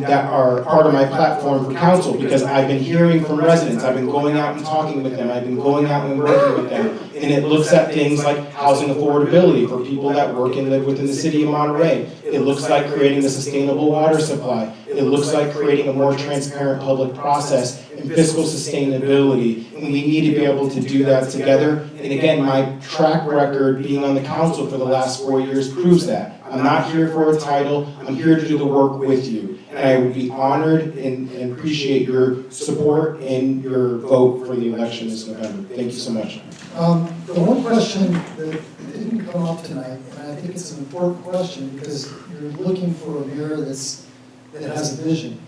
that are part of my platform for council, because I've been hearing from residents, I've been going out and talking with them, I've been going out and working with them, and it looks at things like housing affordability for people that work and live within the city of Monterey. It looks like creating a sustainable water supply. It looks like creating a more transparent public process and fiscal sustainability, and we need to be able to do that together. And again, my track record being on the council for the last 4 years proves that. I'm not here for a title, I'm here to do the work with you. And I would be honored and appreciate your support and your vote for the election this November. Thank you so much. The one question that didn't come up tonight, and I think it's an important question because you're looking for a mayor that has a vision.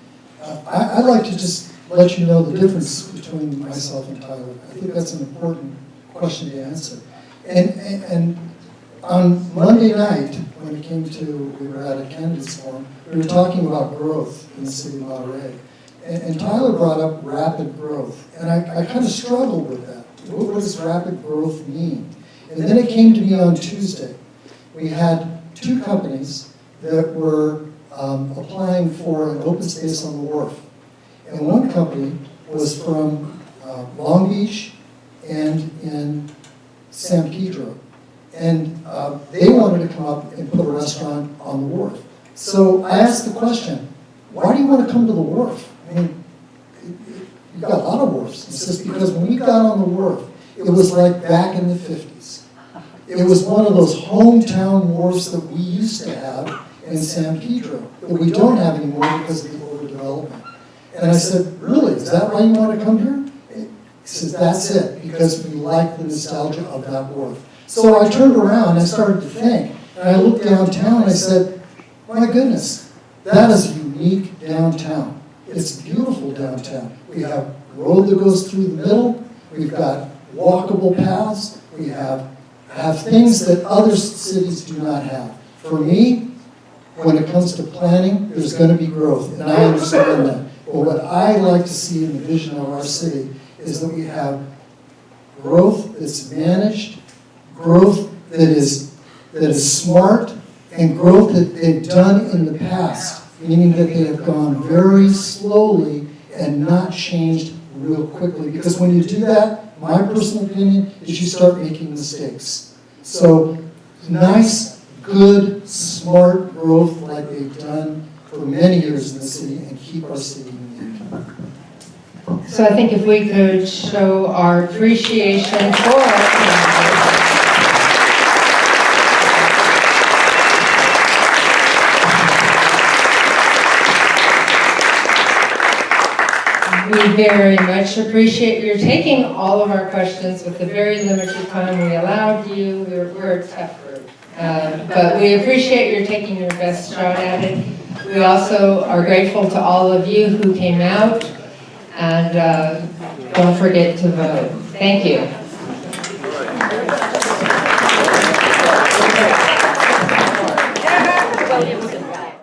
I'd like to just let you know the difference between myself and Tyler. I think that's an important question to answer. And on Monday night, when it came to, we were at a candidates forum, we were talking about growth in the city of Monterey. And Tyler brought up rapid growth, and I kind of struggled with that. What does rapid growth mean? And then it came to me on Tuesday. We had 2 companies that were applying for an open space on the wharf. And one company was from Long Beach and in San Pedro. And they wanted to come up and put a restaurant on the wharf. So I asked the question, why do you want to come to the wharf? I mean, you've got a lot of wharfs. He says, because when we got on the wharf, it was like back in the 50s. It was one of those hometown wharfs that we used to have in San Pedro, that we don't have anymore because of the overdevelopment. And I said, really, is that why you want to come here? He says, that's it, because we like the nostalgia of that wharf. So I turned around and I started to think, and I looked downtown and I said, my goodness, that is a unique downtown. It's beautiful downtown. We have a road that goes through the middle, we've got walkable paths, we have things that other cities do not have. For me, when it comes to planning, there's going to be growth, and I understand that. But what I like to see in the vision of our city is that we have growth that's managed, growth that is smart, and growth that they've done in the past, meaning that they have gone very slowly and not changed real quickly. Because when you do that, my personal opinion is you start making mistakes. So nice, good, smart growth like they've done for many years in the city and keep our city unique. So I think if we could show our appreciation for our candidates. We very much appreciate your taking all of our questions with the very limited time we allowed you. We're a tough group. But we appreciate your taking your best shot at it. We also are grateful to all of you who came out, and don't forget to vote. Thank you.